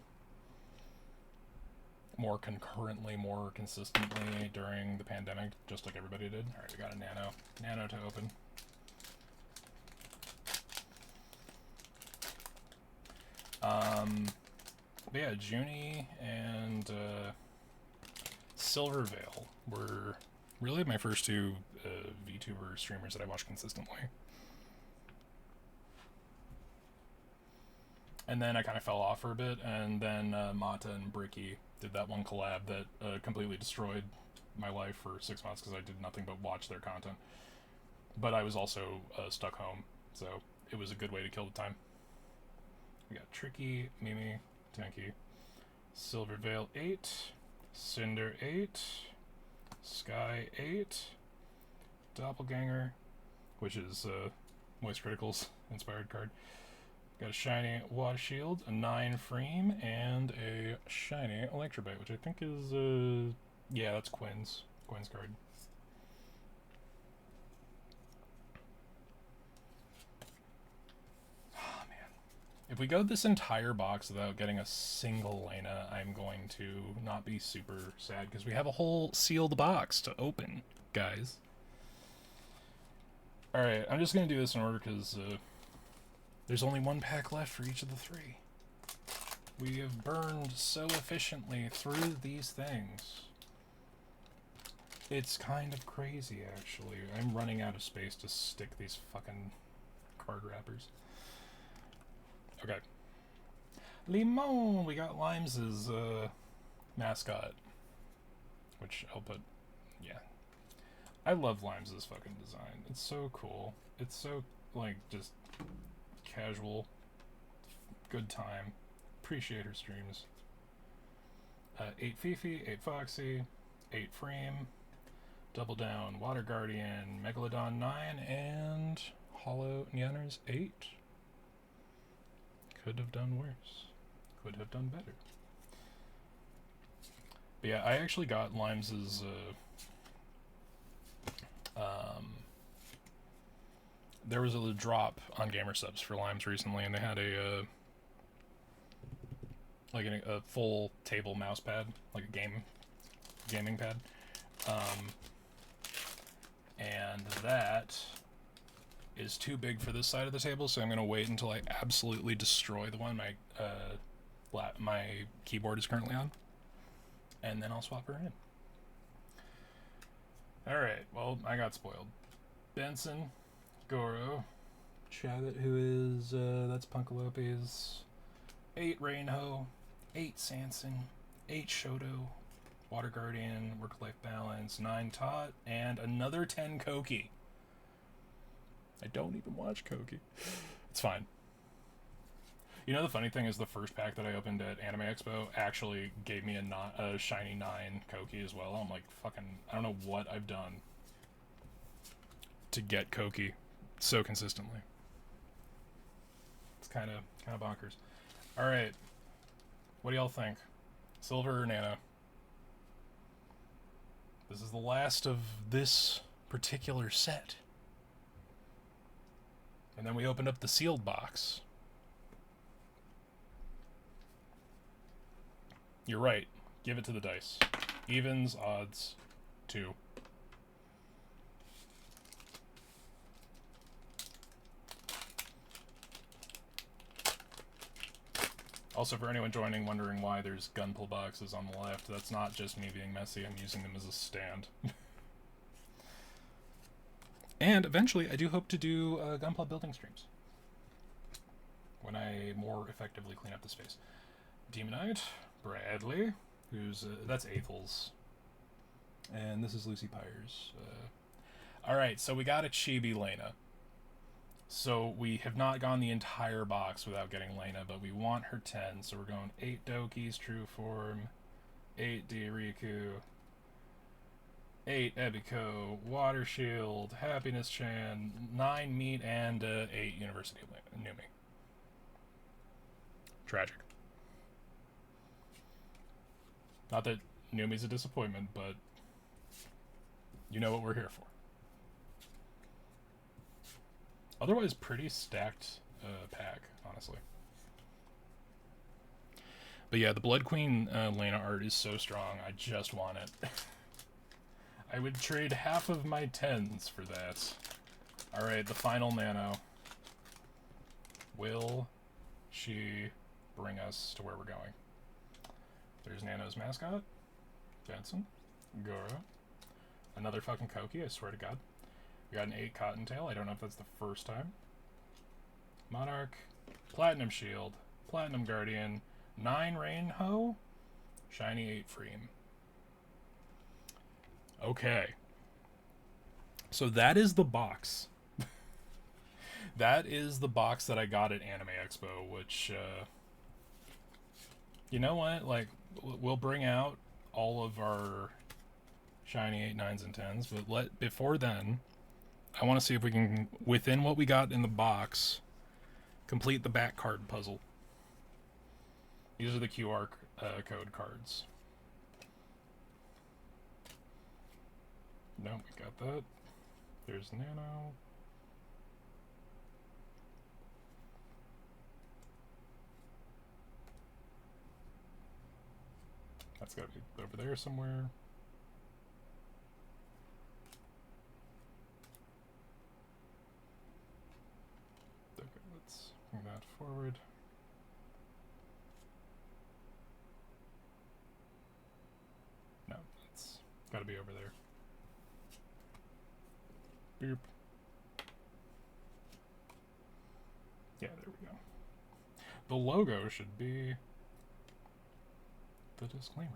concurrently, more consistently during the pandemic, just like everybody did. Alright, we got a nano to open. But yeah, Junie and Silver Veil were really my first two VTuber streamers that I watched consistently. And then I kind of fell off for a bit, and then Mata and Bricky did that one collab that completely destroyed my life for 6 months because I did nothing but watch their content. But I was also stuck home, so it was a good way to kill the time. We got Tricky, Mimi, Tenki, Silver Veil 8, Cinder 8, Sky 8, Doppelganger, which is Moist Critical's inspired card. Got a shiny Water Shield, a 9 Frame, and a shiny Electrobite, which I think is, yeah, that's Quinn's card. Oh, man. If we go this entire box without getting a single Lena, I'm going to not be super sad, because we have a whole sealed box to open, guys. Alright, I'm just going to do this in order, because, there's only one pack left for each of the three. We have burned so efficiently through these things. It's kind of crazy, actually. I'm running out of space to stick these fucking card wrappers. Okay. Limon! We got Limes' mascot. Which I'll put... yeah. I love Limes' fucking design. It's so cool. It's so, like, just... casual, good time, appreciate her streams. 8 Fifi, 8 Foxy, 8 Frame, Double Down, Water Guardian, Megalodon 9, and Hollow Neanners 8. Could have done worse. Could have done better. But yeah, I actually got Limes' there was a drop on GamerSupps for Limes recently, and they had a like a full table mouse pad, like a gaming pad, and that is too big for this side of the table, so I'm gonna wait until I absolutely destroy the one my keyboard is currently on, and then I'll swap her in. All right, well, I got spoiled. Benson, Goro, Chavit, who is, that's Punkalope's, 8 Rainho, 8 Sanson, 8 Shoto, Water Guardian, Work-Life Balance, 9 Tot, and another 10 Koki. I don't even watch Koki. It's fine. You know, the funny thing is the first pack that I opened at Anime Expo actually gave me a shiny 9 Koki as well. I'm like, fucking, I don't know what I've done to get Koki so consistently. It's kind of bonkers. All right, what do y'all think? Silver or Nano? This is the last of this particular set. And then we opened up the sealed box. You're right. Give it to the dice. Evens, odds, 2. Also, for anyone joining wondering why there's gun pull boxes on the left, that's not just me being messy, I'm using them as a stand. And eventually, I do hope to do gunpla building streams when I more effectively clean up the space. Demonite, Bradley, who's that's Aethel's, and this is Lucy Pyres. All right, so we got a Chibi Lena. So we have not gone the entire box without getting Lena, but we want her 10, so we're going 8 Dokis, True Form, 8 Riku, 8 Ebiko, Water Shield, Happiness Chan, 9 Meat, and 8 University of Numi. Tragic. Not that Numi's a disappointment, but you know what we're here for. Otherwise, pretty stacked pack, honestly. But yeah, the Blood Queen Lena art is so strong, I just want it. I would trade half of my 10s for that. Alright, the final Nano. Will she bring us to where we're going? There's Nano's mascot. Benson. Goro. Another fucking Koki, I swear to God. We got an 8 Cottontail. I don't know if that's the first time. Monarch. Platinum Shield. Platinum Guardian. 9 Rainho. Shiny 8 Freem. Okay. So that is the box. That is the box that I got at Anime Expo, which, you know what? Like, we'll bring out all of our shiny 8, 9s, and 10s, but before then, I want to see if we can, within what we got in the box, complete the back card puzzle. These are the QR code cards. No, we got that. There's Nano. That's gotta be over there somewhere. Okay, let's bring that forward. No, it's gotta be over there. Boop. Yeah, there we go. The logo should be the disclaimer.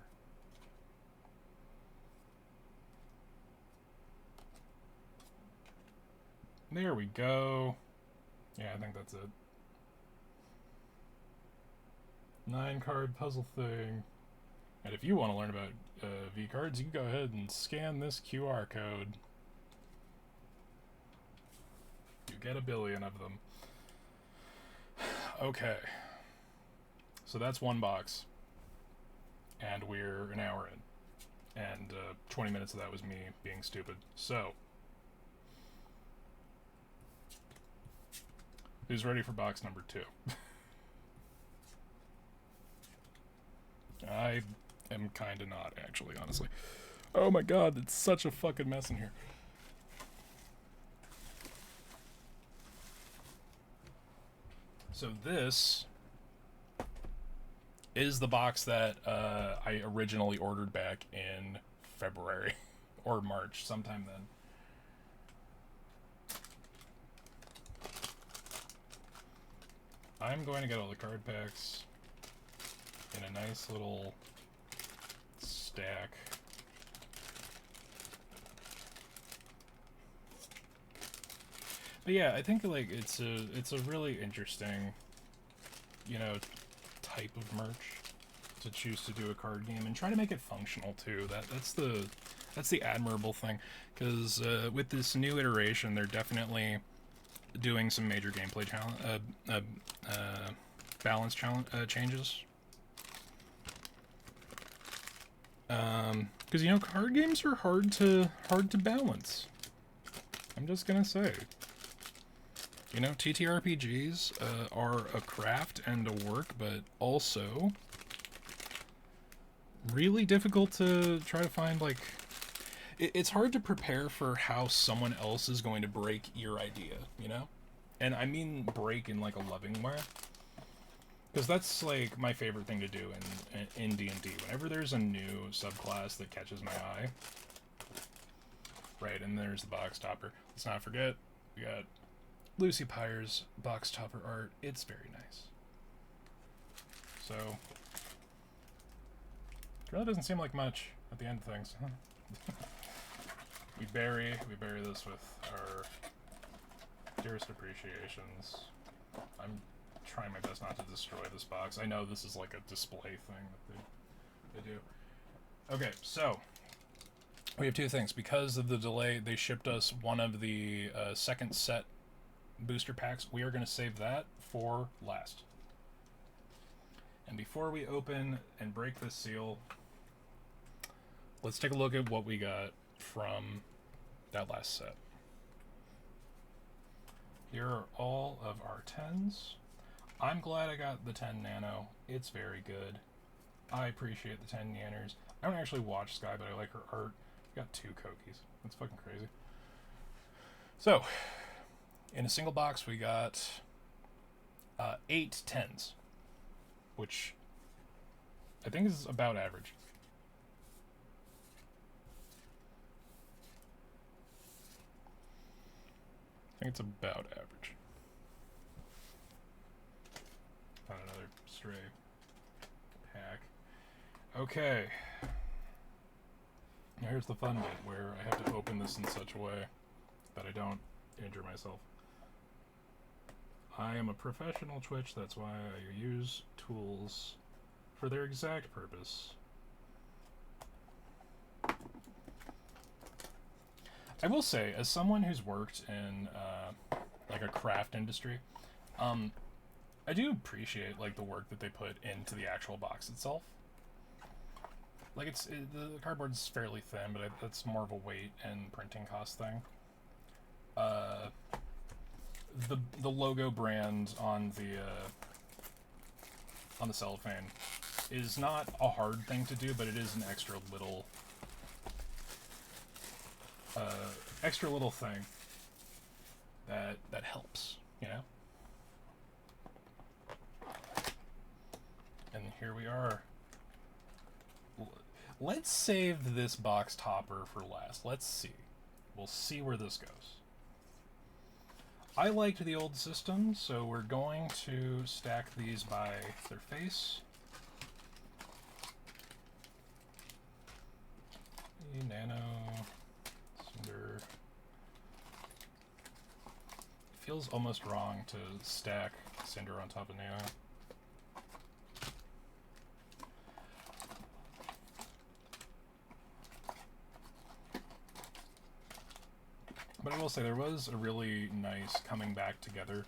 There we go. Yeah, I think that's it. 9-card puzzle thing. And if you want to learn about VCards, you can go ahead and scan this QR code. You get 1 billion of them. Okay. So that's one box. And we're an hour in. And 20 minutes of that was me being stupid. So, who's ready for box number 2? I am kinda not, actually, honestly. Oh my god, it's such a fucking mess in here. So this is the box that I originally ordered back in February or March, sometime then. I'm going to get all the card packs in a nice little stack. But yeah, I think like it's a really interesting, you know, type of merch to choose to do a card game and try to make it functional too. That's the admirable thing, because with this new iteration, they're definitely doing some major gameplay balance changes. Because you know, card games are hard to balance. I'm just gonna say. You know, TTRPGs are a craft and a work, but also really difficult to try to find, like... It's hard to prepare for how someone else is going to break your idea, you know? And I mean break in, like, a loving way. Because that's like my favorite thing to do in D&D. Whenever there's a new subclass that catches my eye, right? And there's the box topper. Let's not forget we got Lucy Pyre's box topper art. It's very nice. So it really doesn't seem like much at the end of things. we bury this with our dearest appreciations. I'm trying my best not to destroy this box. I know this is like a display thing that they do. Okay, so we have two things. Because of the delay, they shipped us one of the second set booster packs. We are going to save that for last. And before we open and break this seal, let's take a look at what we got from that last set. Here are all of our 10s. I'm glad I got the 10 Nano. It's very good. I appreciate the 10 Yanners. I don't actually watch Sky, but I like her art. We got 2 Kokies. That's fucking crazy. So, in a single box, we got 8 10s, which I think is about average. I think it's about average. Found another stray pack. Okay. Now here's the fun bit where I have to open this in such a way that I don't injure myself. I am a professional Twitch, that's why I use tools for their exact purpose. I will say, as someone who's worked in like a craft industry, I do appreciate like the work that they put into the actual box itself. Like the cardboard's fairly thin, but that's more of a weight and printing cost thing. The logo brand on the cellophane is not a hard thing to do, but it is an extra little thing that helps, you know. And here we are. Let's save this box topper for last. Let's see. We'll see where this goes. I liked the old system, so we're going to stack these by their face. Nano, Cinder. Feels almost wrong to stack Cinder on top of Nano. But I will say there was a really nice coming back together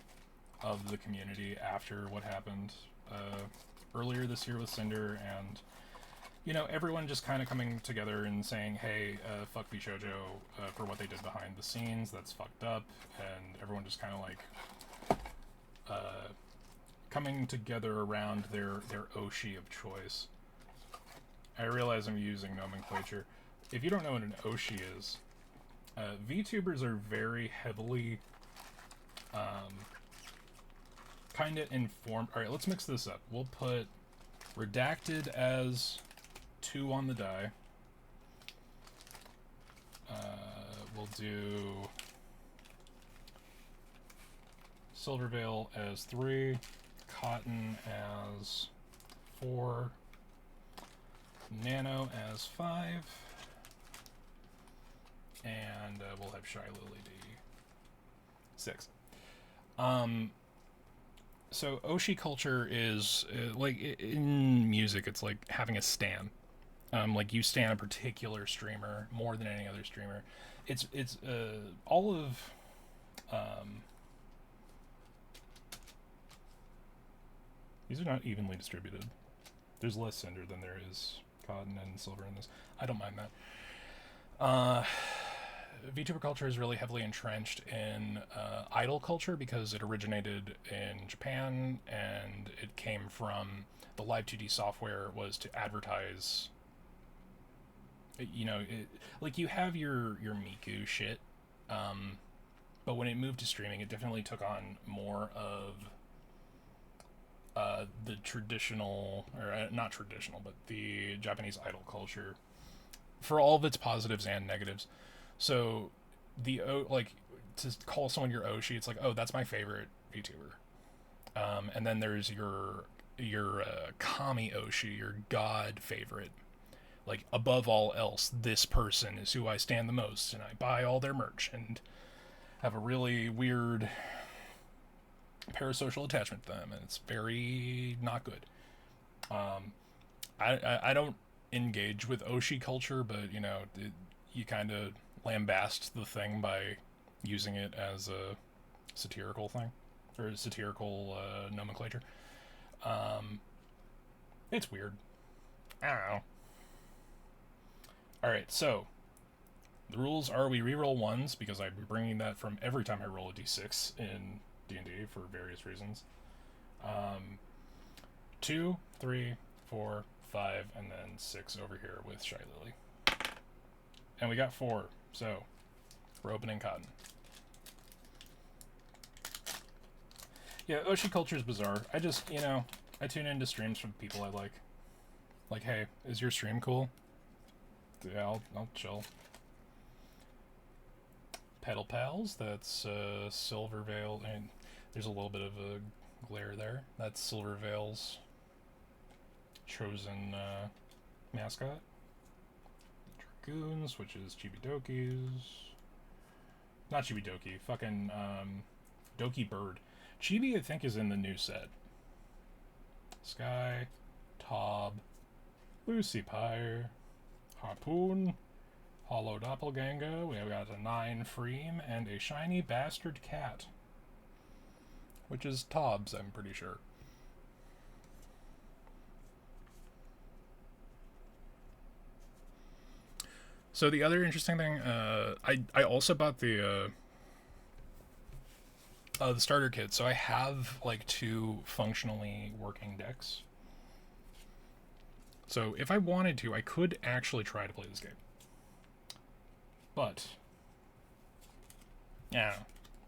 of the community after what happened earlier this year with Cinder, and you know, everyone just kind of coming together and saying, hey, fuck VShojo for what they did behind the scenes, that's fucked up, and everyone just kind of like coming together around their Oshi of choice. I realize I'm using nomenclature. If you don't know what an Oshi is, VTubers are very heavily kind of informed. Alright, let's mix this up. We'll put Redacted as 2 on the die. We'll do Silverveil as 3, Cotton as 4, Nano as 5, and we'll have Shy Lily D6. So Oshi culture is like in music, it's like having a stan. Like you stan a particular streamer more than any other streamer. It's all of these are not evenly distributed. There's less Cinder than there is Cotton and Silver in this. I don't mind that. VTuber culture is really heavily entrenched in idol culture because it originated in Japan, and it came from the Live 2D software was to advertise. You know, like you have your Miku shit, but when it moved to streaming, it definitely took on more of the traditional, or not traditional, but the Japanese idol culture for all of its positives and negatives. So like to call someone your Oshi, it's like, oh, that's my favorite VTuber. And then there's your Kami Oshi, your god favorite. Like, above all else, this person is who I stand the most, and I buy all their merch and have a really weird parasocial attachment to them, and it's very not good. I don't engage with Oshi culture, but you kind of lambast the thing by using it as a satirical thing or satirical nomenclature. It's weird. I don't know. All right, so the rules are we reroll ones because I'm bringing that from every time I roll a d6 in D&D for various reasons. 2, 3, 4, 5, and then 6 over here with Shy Lily. And we got 4, so we're opening cotton. Yeah, Oshi culture is bizarre. I just, I tune into streams from people I like. Like, hey, is your stream cool? Yeah, I'll chill. Pedal Pals, that's Silver Veil, and there's a little bit of a glare there. That's Silver Veil's chosen mascot. Dragoons, which is Chibidoki's. Not Chibidoki, fucking Doki Bird. Chibi, I think, is in the new set. Sky, Tob, Lucy Pyre, Harpoon, Hollow Doppelganger, we have got a 9 Freem, and a shiny bastard cat. Which is Tob's, I'm pretty sure. So the other interesting thing, I also bought the starter kit, so I have like 2 functionally working decks. So if I wanted to, I could actually try to play this game. But, yeah,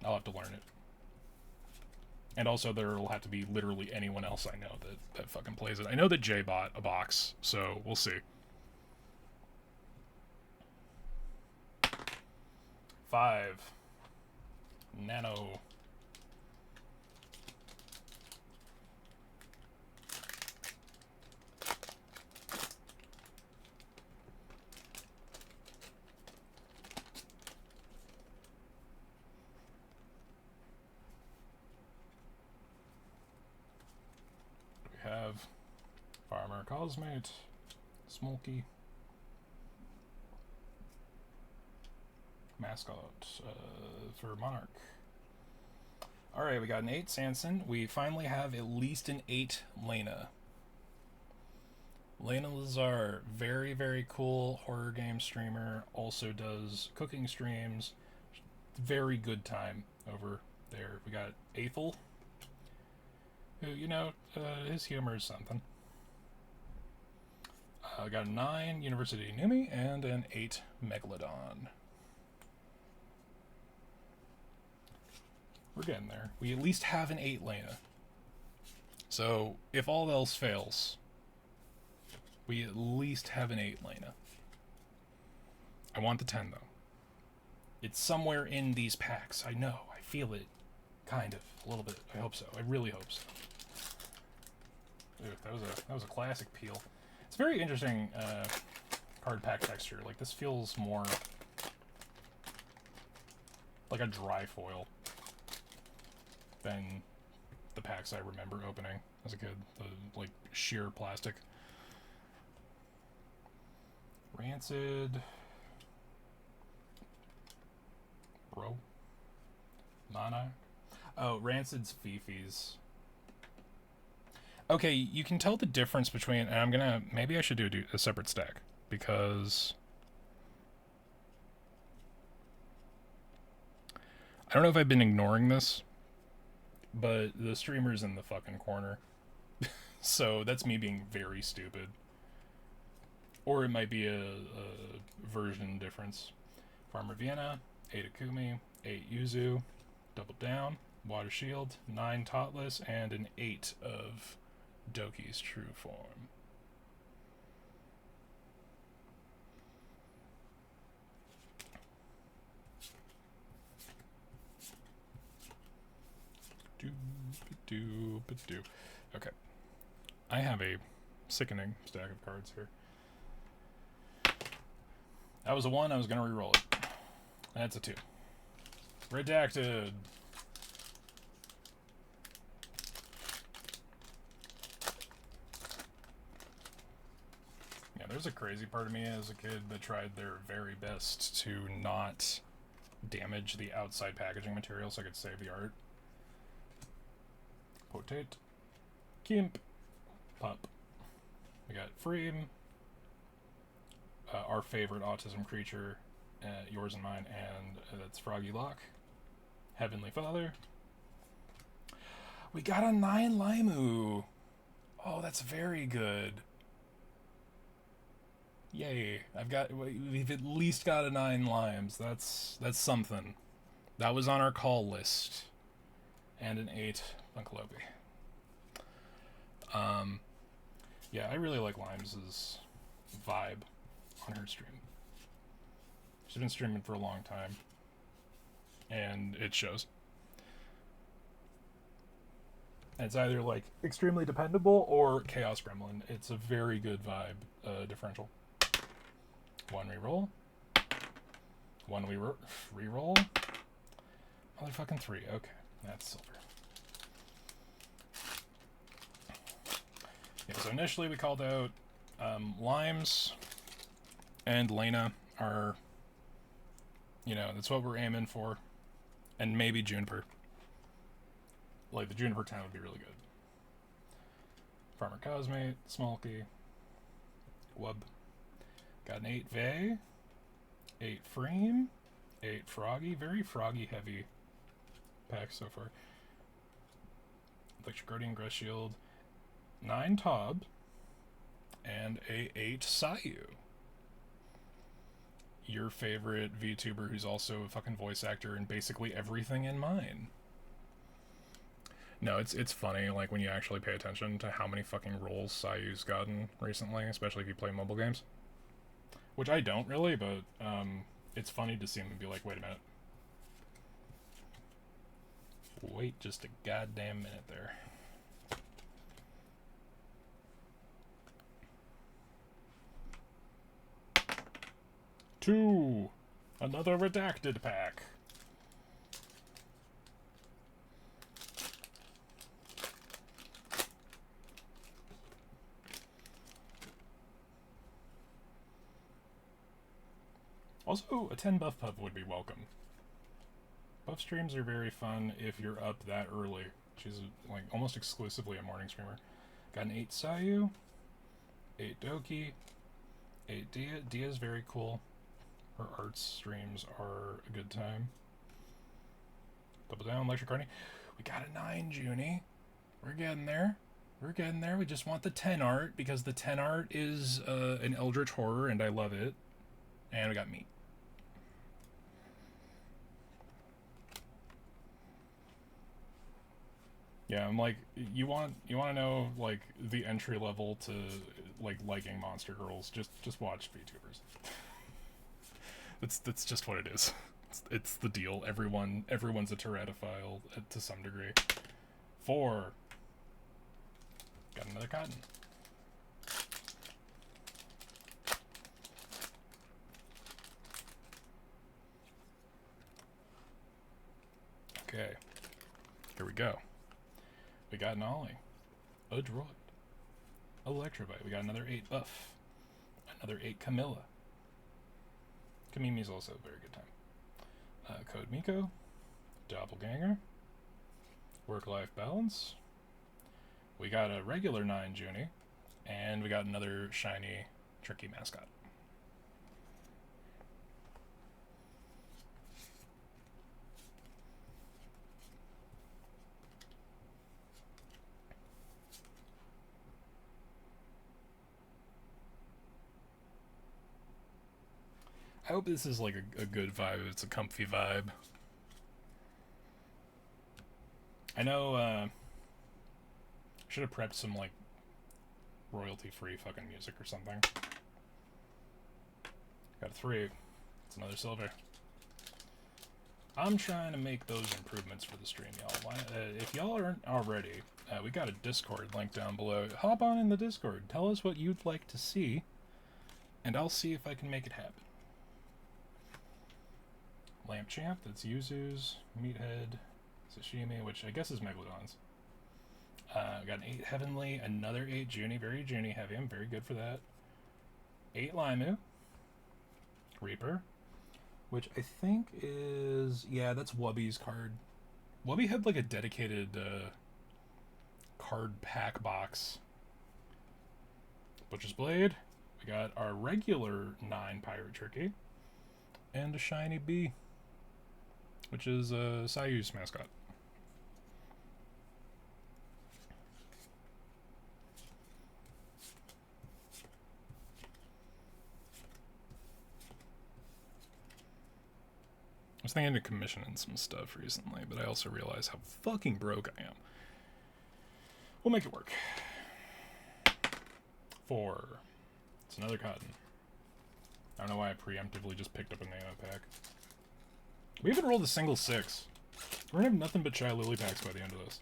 I'll have to learn it. And also there will have to be literally anyone else I know that fucking plays it. I know that Jay bought a box, so we'll see. 5. Nano. We have Farmer Cosmate, Smolky, mascot for Monarch. Alright, we got an 8 Sanson. We finally have at least an 8 Lena. Lena Lazar, very, very cool horror game streamer, also does cooking streams. Very good time over there. We got Aethel, who, his humor is something. We got a 9 University Numi and an 8 Megalodon. We're getting there. We at least have an 8 Lena. So, if all else fails, we at least have an 8 Lena. I want the 10, though. It's somewhere in these packs. I know. I feel it. Kind of. A little bit. I hope so. I really hope so. Dude, that was a classic peel. It's very interesting card pack texture. Like, this feels more like a dry foil than the packs I remember opening as a kid. The, like, sheer plastic. Rancid. Bro. Mana. Oh, Rancid's Fifi's. Okay, you can tell the difference between, and I'm gonna, maybe I should do a separate stack, because I don't know if I've been ignoring this, but the streamer's in the fucking corner. So that's me being very stupid. Or it might be a version difference. Farmer Vienna, 8 Akumi, 8 Yuzu, Double Down, Water Shield, 9 Totless, and an 8 of Doki's true form. Okay. I have a sickening stack of cards here. That was a 1, I was gonna re-roll it. That's a 2. Redacted. Yeah, there's a crazy part of me as a kid that tried their very best to not damage the outside packaging material so I could save the art. Potate. Kimp. Pup. We got Freem. Our favorite autism creature, yours and mine, and that's Froggy Lock. Heavenly Father. We got a 9 Limu. Oh, that's very good. Yay. We've at least got a 9 Limes. That's something. That was on our call list. And an 8 Bunkalope. Yeah, I really like Limes' vibe on her stream. She's been streaming for a long time. And it shows. And it's either like extremely dependable or Chaos Gremlin. It's a very good vibe differential. 1 reroll. 1 reroll. Motherfucking 3. Okay, that's silver. Yeah, so initially we called out Limes and Lena are, you know, that's what we're aiming for. And maybe Juniper. Like, the Juniper 10 would be really good. Farmer Cosmate, Smolky, Wub. Got an 8 Vey, 8 Freem, 8 Froggy. Very Froggy heavy pack so far. Electric Guardian, Grass Shield, 9 Tob, and a 8 Sayu. Your favorite VTuber who's also a fucking voice actor in basically everything in mine. No, it's funny, like, when you actually pay attention to how many fucking roles Sayu's gotten recently, especially if you play mobile games. Which I don't really, but it's funny to see him and be like, wait a minute. Wait just a goddamn minute there. Two! Another redacted pack. Also, a 10 buff pub would be welcome. Buff streams are very fun if you're up that early. She's like almost exclusively a morning streamer. Got an 8 Sayu, 8 Doki, 8 Dia. Dia's very cool. Her arts streams are a good time. Double down, Electric Carney. We got a 9 Junie. We're getting there. We're getting there. We just want the 10 art because the 10 art is an Eldritch Horror and I love it. And we got meat. Yeah, I'm like, you want to know like the entry level to like liking monster girls? Just watch VTubers. That's just what it is. It's the deal. Everyone's a teratophile to some degree. 4. Got another cotton. Okay. Here we go. We got an Ollie, a Droid, Electrovite. We got another 8 Buff, another 8 Camilla. Kamimi's also a very good time. Code Miko, Doppelganger, Work-Life Balance. We got a regular 9 Junie, and we got another shiny, tricky mascot. I hope this is like a good vibe. It's a comfy vibe. I know, should have prepped some like royalty-free fucking music or something. Got a 3. It's another silver. I'm trying to make those improvements for the stream, y'all. If y'all aren't already, we got a Discord link down below. Hop on in the Discord. Tell us what you'd like to see, and I'll see if I can make it happen. Lamp Champ, that's Yuzu's. Meathead, Sashimi, which I guess is Megalodon's. We got an 8 Heavenly, another 8 Junie, very Junie heavy. I'm very good for that. 8 Limu. Reaper, which I think is, yeah, that's Wubby's card. Wubby had like a dedicated card pack box. Butcher's Blade. We got our regular 9 Pirate Turkey. And a shiny bee, which is Sayu's mascot. I was thinking of commissioning some stuff recently, but I also realized how fucking broke I am. We'll make it work. 4. It's another cotton. I don't know why I preemptively just picked up a nano pack. We haven't rolled a single 6. We're gonna have nothing but Chai Lily packs by the end of this.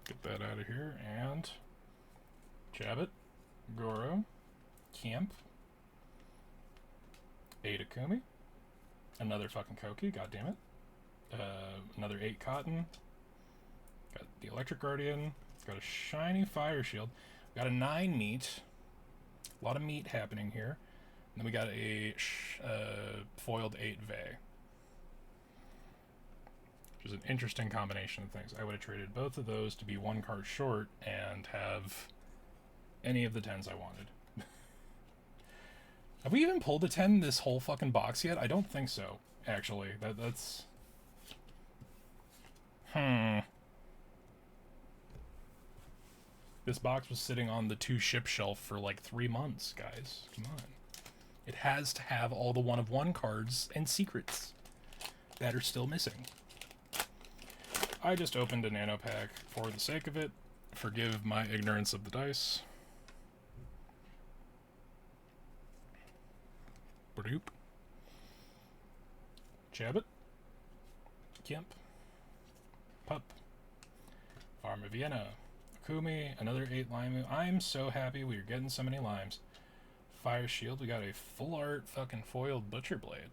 Get that out of here, and Jabit, Goro, Camp, 8 Akumi, another fucking Koki, goddammit, another 8 Cotton, got the Electric Guardian, got a shiny Fire Shield, got a 9 Meat, a lot of meat happening here, and then we got a foiled 8 Vey, which is an interesting combination of things. I would have traded both of those to be 1 card short and have any of the 10s I wanted. Have we even pulled a 10 this whole fucking box yet? I don't think so, actually. That's... This box was sitting on the 2 ship shelf for like 3 months, guys. Come on. It has to have all the 1-of-1 cards and secrets that are still missing. I just opened a nano pack for the sake of it. Forgive my ignorance of the dice. Broop. Jabit. Kemp. Pup. Farm of Vienna. Akumi. Another 8 Limu. I'm so happy we are getting so many limes. Fire Shield. We got a full art fucking foiled Butcher Blade.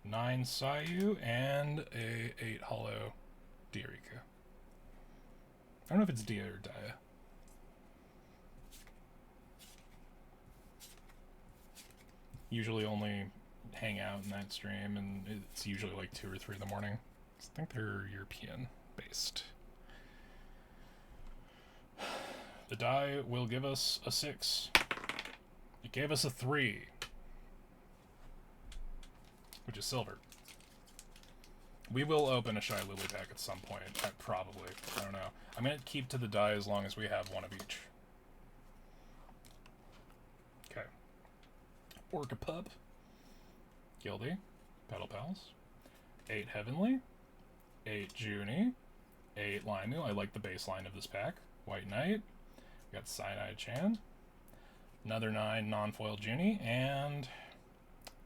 9 Sayu and a 8 Hollow Diarika. I don't know if it's Dia or Dia. Usually only hang out in that stream, and it's usually like 2 or 3 in the morning. I think they're European based. The die will give us a 6. It gave us a 3, which is silver. We will open a Shy Lily pack at some point, probably. I don't know. I'm going to keep to the die as long as we have 1 of each. Okay. Orca Pup. Gildy. Petal Pals. 8 Heavenly. 8 Junie. 8 Limu. I like the baseline of this pack. White Knight. We got Cyanide Chan. Another 9 non-foiled Junie. And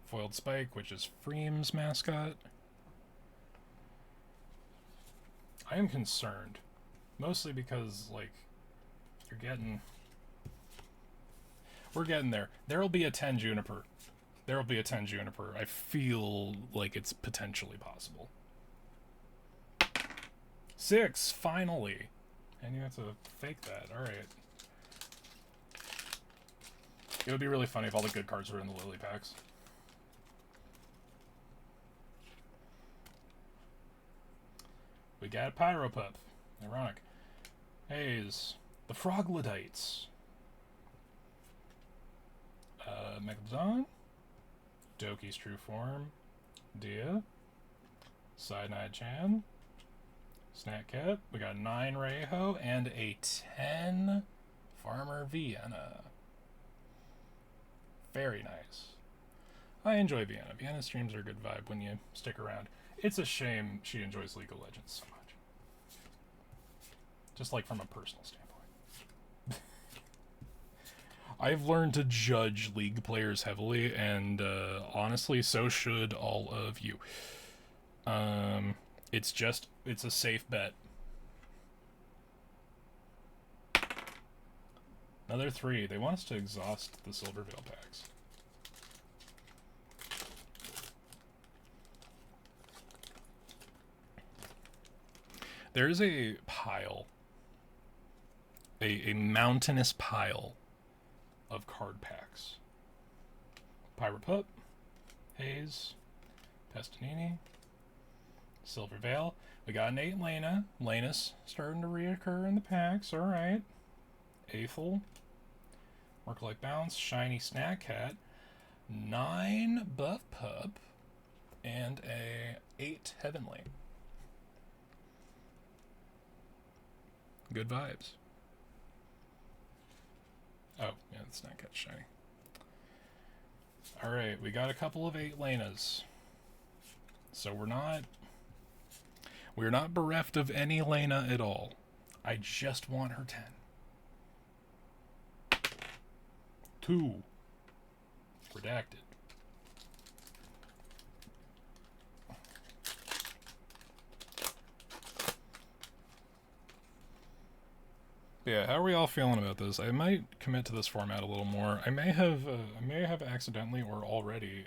foiled Spike, which is Freem's mascot. I am concerned. Mostly because, like, we're getting there. There'll be a 10 Juniper. There'll be a 10 Juniper. I feel like it's potentially possible. 6, finally. And you have to fake that. Alright. It would be really funny if all the good cards were in the Lily packs. We got Pyro Pup. Ironic. Haze. The Froglodites. Megalodon. Doki's True Form. Dia. Cyanide Chan. Snack Cat. We got 9 Reiho and a 10 Farmer Vienna. Very nice. I enjoy Vienna. Vienna streams are a good vibe when you stick around. It's a shame she enjoys League of Legends so much. Just like from a personal standpoint. I've learned to judge League players heavily, and honestly, so should all of you. It's a safe bet. Another 3. They want us to exhaust the Silver Veil packs. There's a pile, a mountainous pile of card packs. Pirate Pup, Haze, Pestanini, Silver Veil. We got an 8 Lena. Lena's starting to reoccur in the packs. Alright. Aethel. Merc-like Bounce. Shiny Snack Cat. 9 Buff Pup. And a 8 Heavenly. Good vibes. Oh, yeah, the Snack Cat's shiny. Alright, we got a couple of 8 Lenas. So we're not bereft of any Lena at all. I just want her 10. 2. Redacted. Yeah, how are we all feeling about this? I might commit to this format a little more. I may have accidentally or already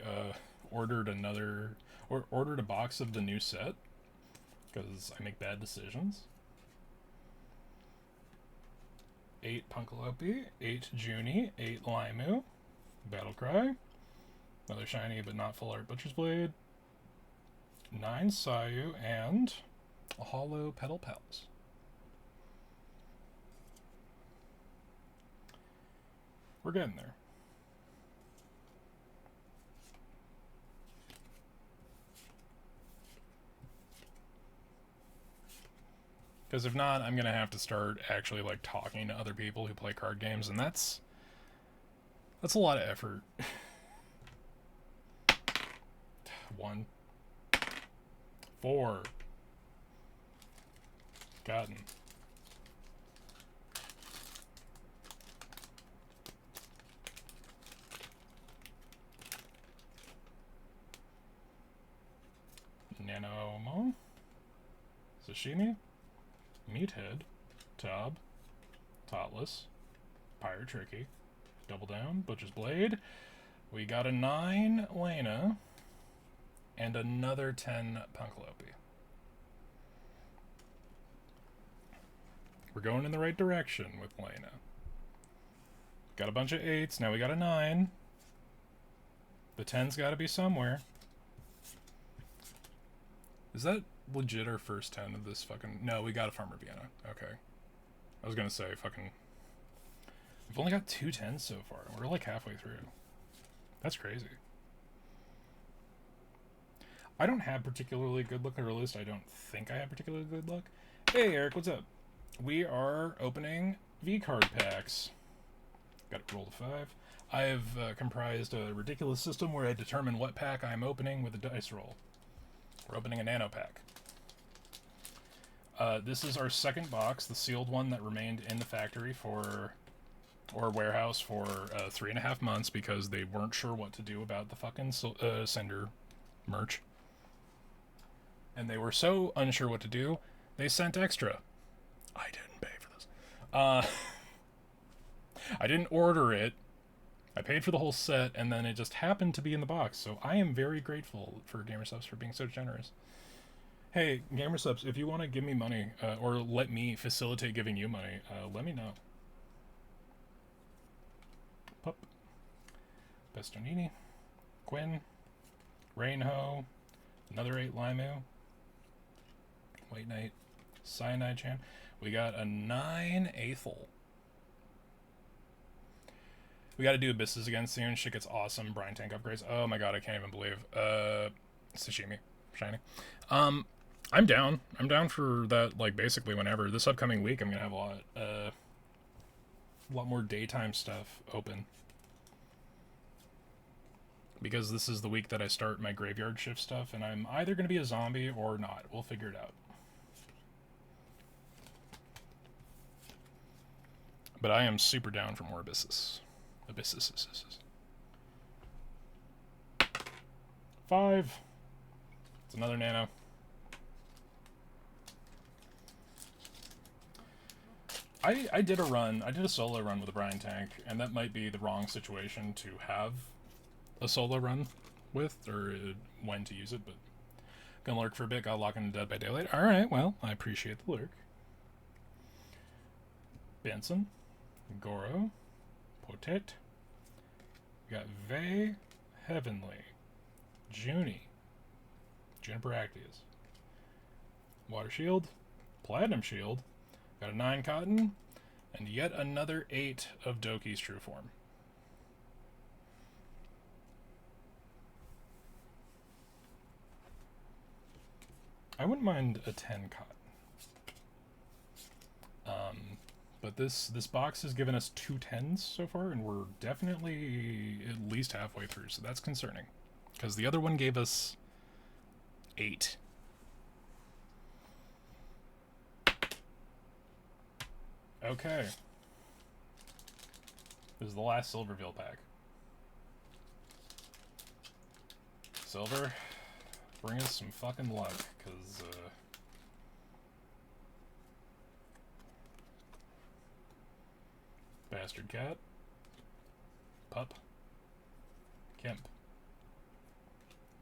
ordered a box of the new set because I make bad decisions. 8 Punkalope, 8 Junie, 8 Limu, Battlecry, another shiny but not full art Butcher's Blade, 9 Sayu, and a hollow Petal Pals. We're getting there. Because if not, I'm going to have to start actually, like, talking to other people who play card games, and that's a lot of effort. 1. 4. Gotten. Nanomo, Sashimi, Meathead, Tob, Totless, Pirate Tricky, Double Down, Butcher's Blade. We got a 9 Lena, and another 10 Punkalope. We're going in the right direction with Lena. Got a bunch of 8s, now we got a 9. The 10's got to be somewhere. Is that legit our first 10 of this fucking... No, we got a Farmer Vienna. Okay. I was gonna say, fucking... We've only got 2 10s so far. We're like halfway through. That's crazy. I don't have particularly good luck, or at least I don't think I have particularly good luck. Hey, Eric, what's up? We are opening VCard packs. Got it rolled a 5. I have comprised a ridiculous system where I determine what pack I'm opening with a dice roll. We're opening a nano pack. This is our second box, the sealed one that remained in the factory or warehouse for 3.5 months because they weren't sure what to do about the fucking Cinder merch. And they were so unsure what to do, they sent extra. I didn't pay for this. I didn't order it. I paid for the whole set, and then it just happened to be in the box. So I am very grateful for GamerSupps for being so generous. Hey, GamerSupps, if you want to give me money, or let me facilitate giving you money, let me know. Pup. Pestonini. Quinn. Rainho. Another 8 Limu. White Knight. Cyanide Chan. We got a 9 Aethel. We got to do Abysses again soon. Shit gets awesome. Brine Tank upgrades. Oh my god, I can't even believe. Sashimi. Shiny. I'm down. I'm down for that, like, basically whenever. This upcoming week, I'm going to have a lot more daytime stuff open. Because this is the week that I start my graveyard shift stuff, and I'm either going to be a zombie or not. We'll figure it out. But I am super down for more Abyssus. Abyssus. 5. It's another nano. I did a solo run with a Brine tank, and that might be the wrong situation to have a solo run with, or when to use it, but gonna lurk for a bit, got lock into Dead by Daylight. Alright, well, I appreciate the lurk. Benson, Goro, Potet, we got Vey, Heavenly, Junie, Juniper Actius, Water Shield, Platinum Shield, got a 9 Cotton, and yet another 8 of Doki's True Form. I wouldn't mind a 10 Cotton. But this box has given us 2 10s so far, and we're definitely at least halfway through, so that's concerning. Because the other one gave us 8. Okay. This is the last Silverville pack. Silver, bring us some fucking luck, because, Bastard Cat, Pup, Kemp,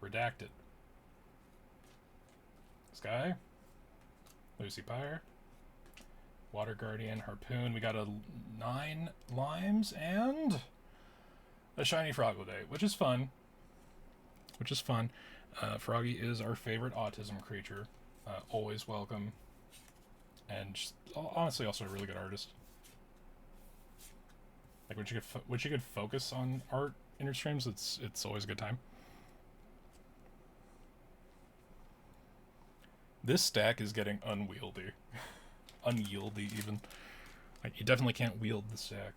Redacted, Sky, Lucy Pyre, Water Guardian, Harpoon. We got a 9 Limes and a shiny Frogloday, which is fun. Froggy is our favorite autism creature. Always welcome. And just, honestly also a really good artist. Like when she could focus on art in her streams, it's always a good time. This stack is getting unwieldy. Unyieldy, even. Like, you definitely can't wield the stack.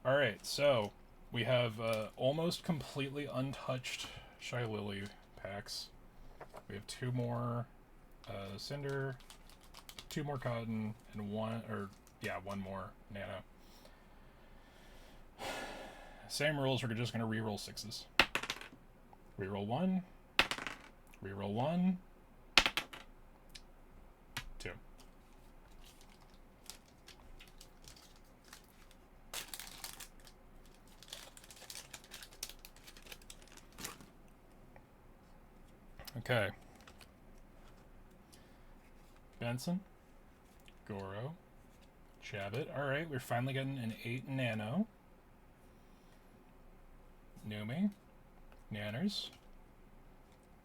Alright, so we have almost completely untouched Shylily packs. We have 2 more Cinder, 2 more Cotton, and one more Nano. Same rules, we're just going to reroll 6s. Reroll 1, reroll 1, 2. Okay. Benson, Goro, Chabot. Alright, we're finally getting an 8 Nano. Numi, Nanners,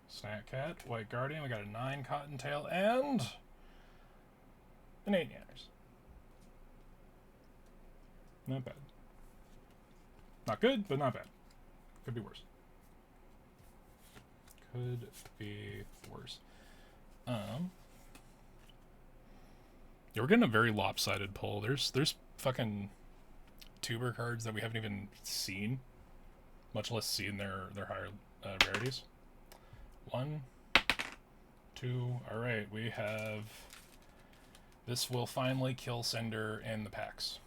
Snack Cat, White Guardian, we got a 9 Cottontail, and an 8 Nanners. Not bad. Not good, but not bad. Could be worse. Could be worse. Yeah, we're getting a very lopsided pull. There's fucking tuber cards that we haven't even seen. Much less seen their higher rarities. 1, 2. Alright, we have... This will finally kill Cinder in the packs.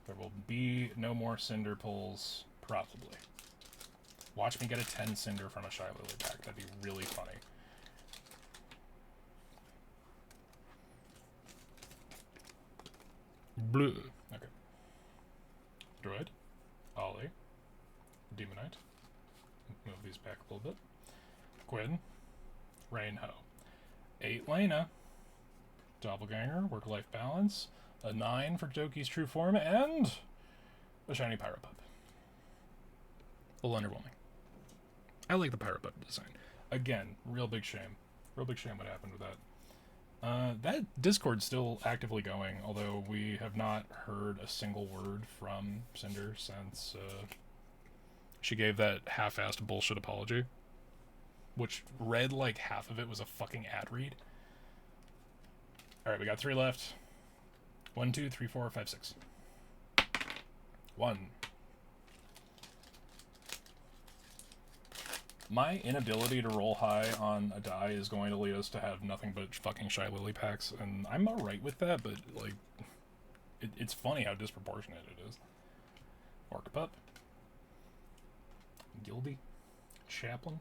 There will be no more Cinder pulls, probably. Watch me get a 10 Cinder from a Shylily pack. That'd be really funny. Blue. Okay. Druid. Ollie, Demonite, move these back a little bit, Quinn, Rainho, 8 Lena, Doppelganger, Work-Life Balance, a 9 for Doki's True Form, and a shiny Pyropup. A little underwhelming. I like the Pyropup design. Again, real big shame. Real big shame what happened with that. That Discord's still actively going, although we have not heard a single word from Cinder since she gave that half-assed bullshit apology, which read like half of it was a fucking ad read. Alright, we got 3 left. 1, 2, 3, 4, 5, 6. 1. My inability to roll high on a die is going to lead us to have nothing but fucking Shylily packs, and I'm alright with that, but, like, it's funny how disproportionate it is. Orc Pup. Gilby. Chaplain.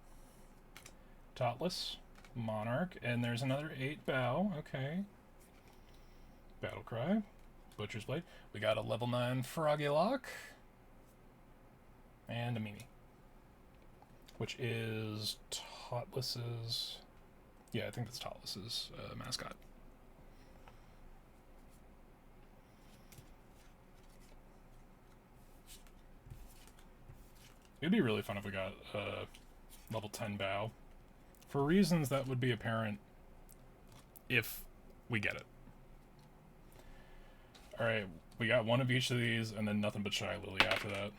Totless. Monarch. And there's another 8 bow. Okay. Battlecry. Butcher's Blade. We got a level 9 Froggy Lock. And a Mimi. Which is Totless's... Yeah, I think that's Totless's mascot. It'd be really fun if we got level 10 bow. For reasons that would be apparent if we get it. Alright, we got one of each of these, and then nothing but Shy Lily after that.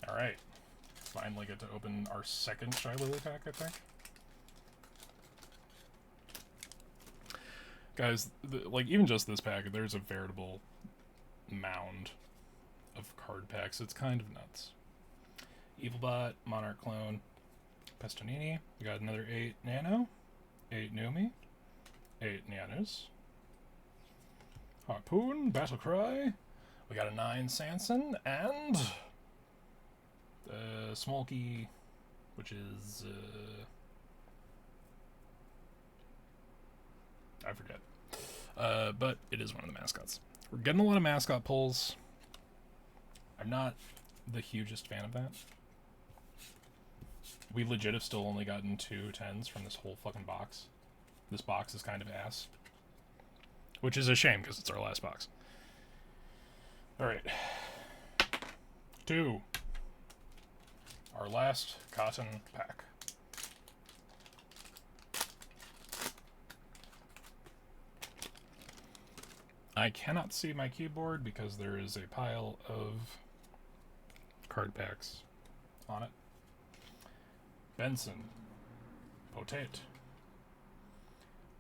Alright. Finally get to open our second Shy Lily pack, I think. Guys, like, even just this pack, there's a veritable mound of card packs. It's kind of nuts. Evilbot, Monarch Clone, Pestonini. We got another 8 Nano, 8 Numi, 8 Nanos. Harpoon, Battlecry. We got a 9 Sanson, and Smolky, which is I forget. But it is one of the mascots. We're getting a lot of mascot pulls. I'm not the hugest fan of that. We legit have still only gotten 2 10s from this whole fucking box. This box is kind of ass. Which is a shame, because it's our last box. Alright. 2. Our last cotton pack. I cannot see my keyboard because there is a pile of card packs on it. Benson. Potate.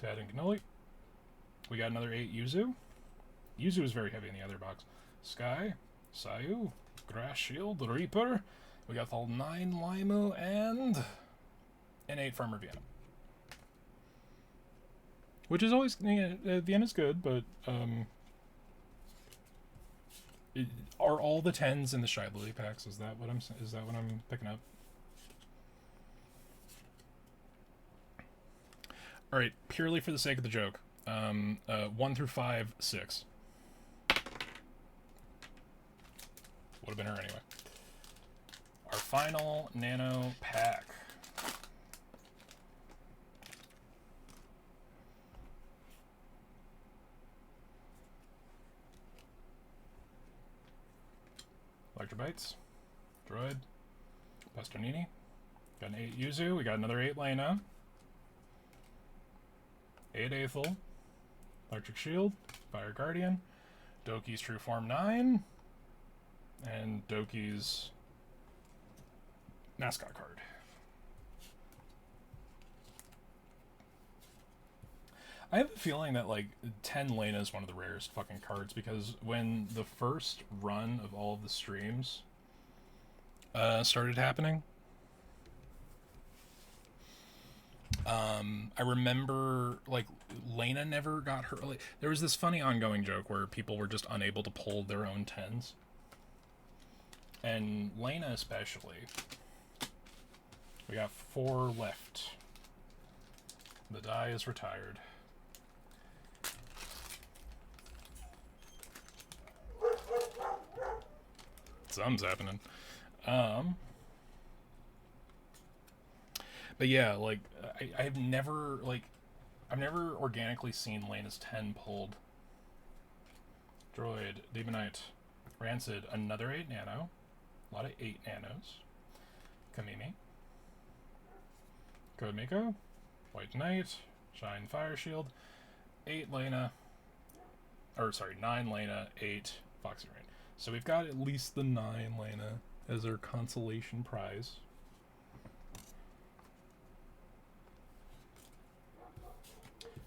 Tad and Cannoli. We got another 8 Yuzu. Yuzu is very heavy in the other box. Sky. Sayu. Grass Shield. Reaper. We got the 9 Limu and an 8 Farmer Vienna. Which is always, Vienna's good, but are all the 10s in the Shy Lily packs? Is that what I'm picking up? All right, purely for the sake of the joke, 1 through 5, 6. Would have been her anyway. Our final Nano pack. Electrobites, Droid, Pestonini, got an 8 Yuzu, we got another 8 Lena, 8 Aethel, Electric Shield, Fire Guardian, Doki's True Form 9, and Doki's mascot card. I have a feeling that, like, 10 Lena is one of the rarest fucking cards, because when the first run of all of the streams started happening, I remember, like, Lena never got her... Like, there was this funny ongoing joke where people were just unable to pull their own 10s. And Lena especially. We got 4 left. The die is retired. Something's happening. But yeah, like, I've never organically seen Lena's 10 pulled. Droid, Demonite, Rancid, another 8 Nano. A lot of 8 Nanos. Kamimi. Code Miko. White Knight. Shine Fire Shield. 8 Lena. Or, sorry, 9 Lena, 8 Foxy Rain. So we've got at least the 9 Lena as our consolation prize.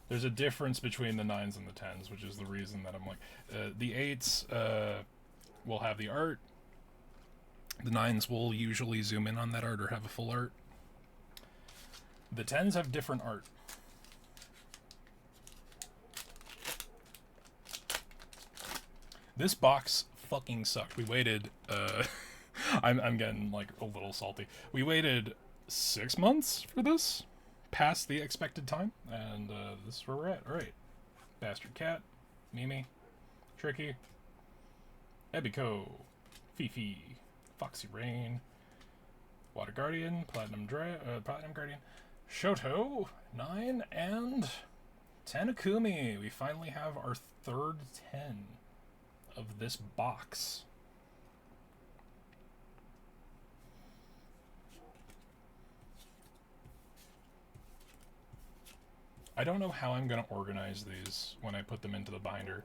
There's a difference between the 9s and the 10s, which is the reason that I'm like... the 8s will have the art. The 9s will usually zoom in on that art or have a full art. The 10s have different art. This box fucking sucked. We waited, I'm getting, like, a little salty. We waited 6 months for this, past the expected time, and, this is where we're at. Alright. Bastard Cat, Mimi, Tricky, Ebiko, Fifi, Foxy Rain, Water Guardian, Platinum Guardian, Shoto, 9, and Tanakumi. We finally have our third 10 of this box. I don't know how I'm going to organize these when I put them into the binder.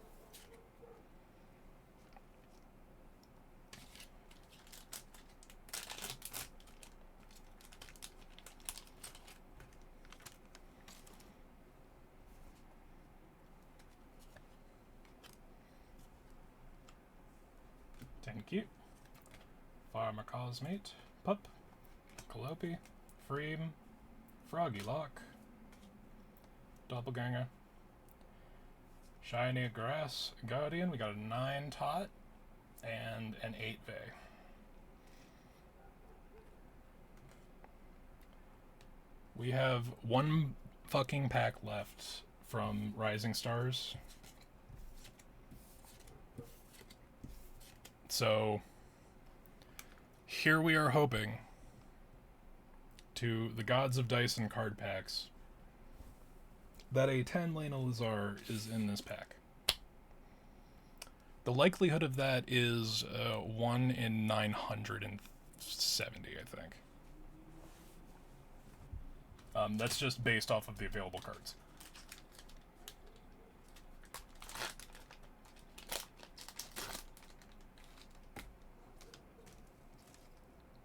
Thank you. Farmer Cosmate, Pup, Calliope, Freem, Froggy Lock, Doppelganger, Shiny Grass Guardian. We got a 9 tot and an 8 Vey. We have one fucking pack left from Rising Stars. So here we are hoping to the gods of dice and card packs that a 10 Lena Lazar is in this pack. The likelihood of that is 1 in 970, I think. That's just based off of the available cards.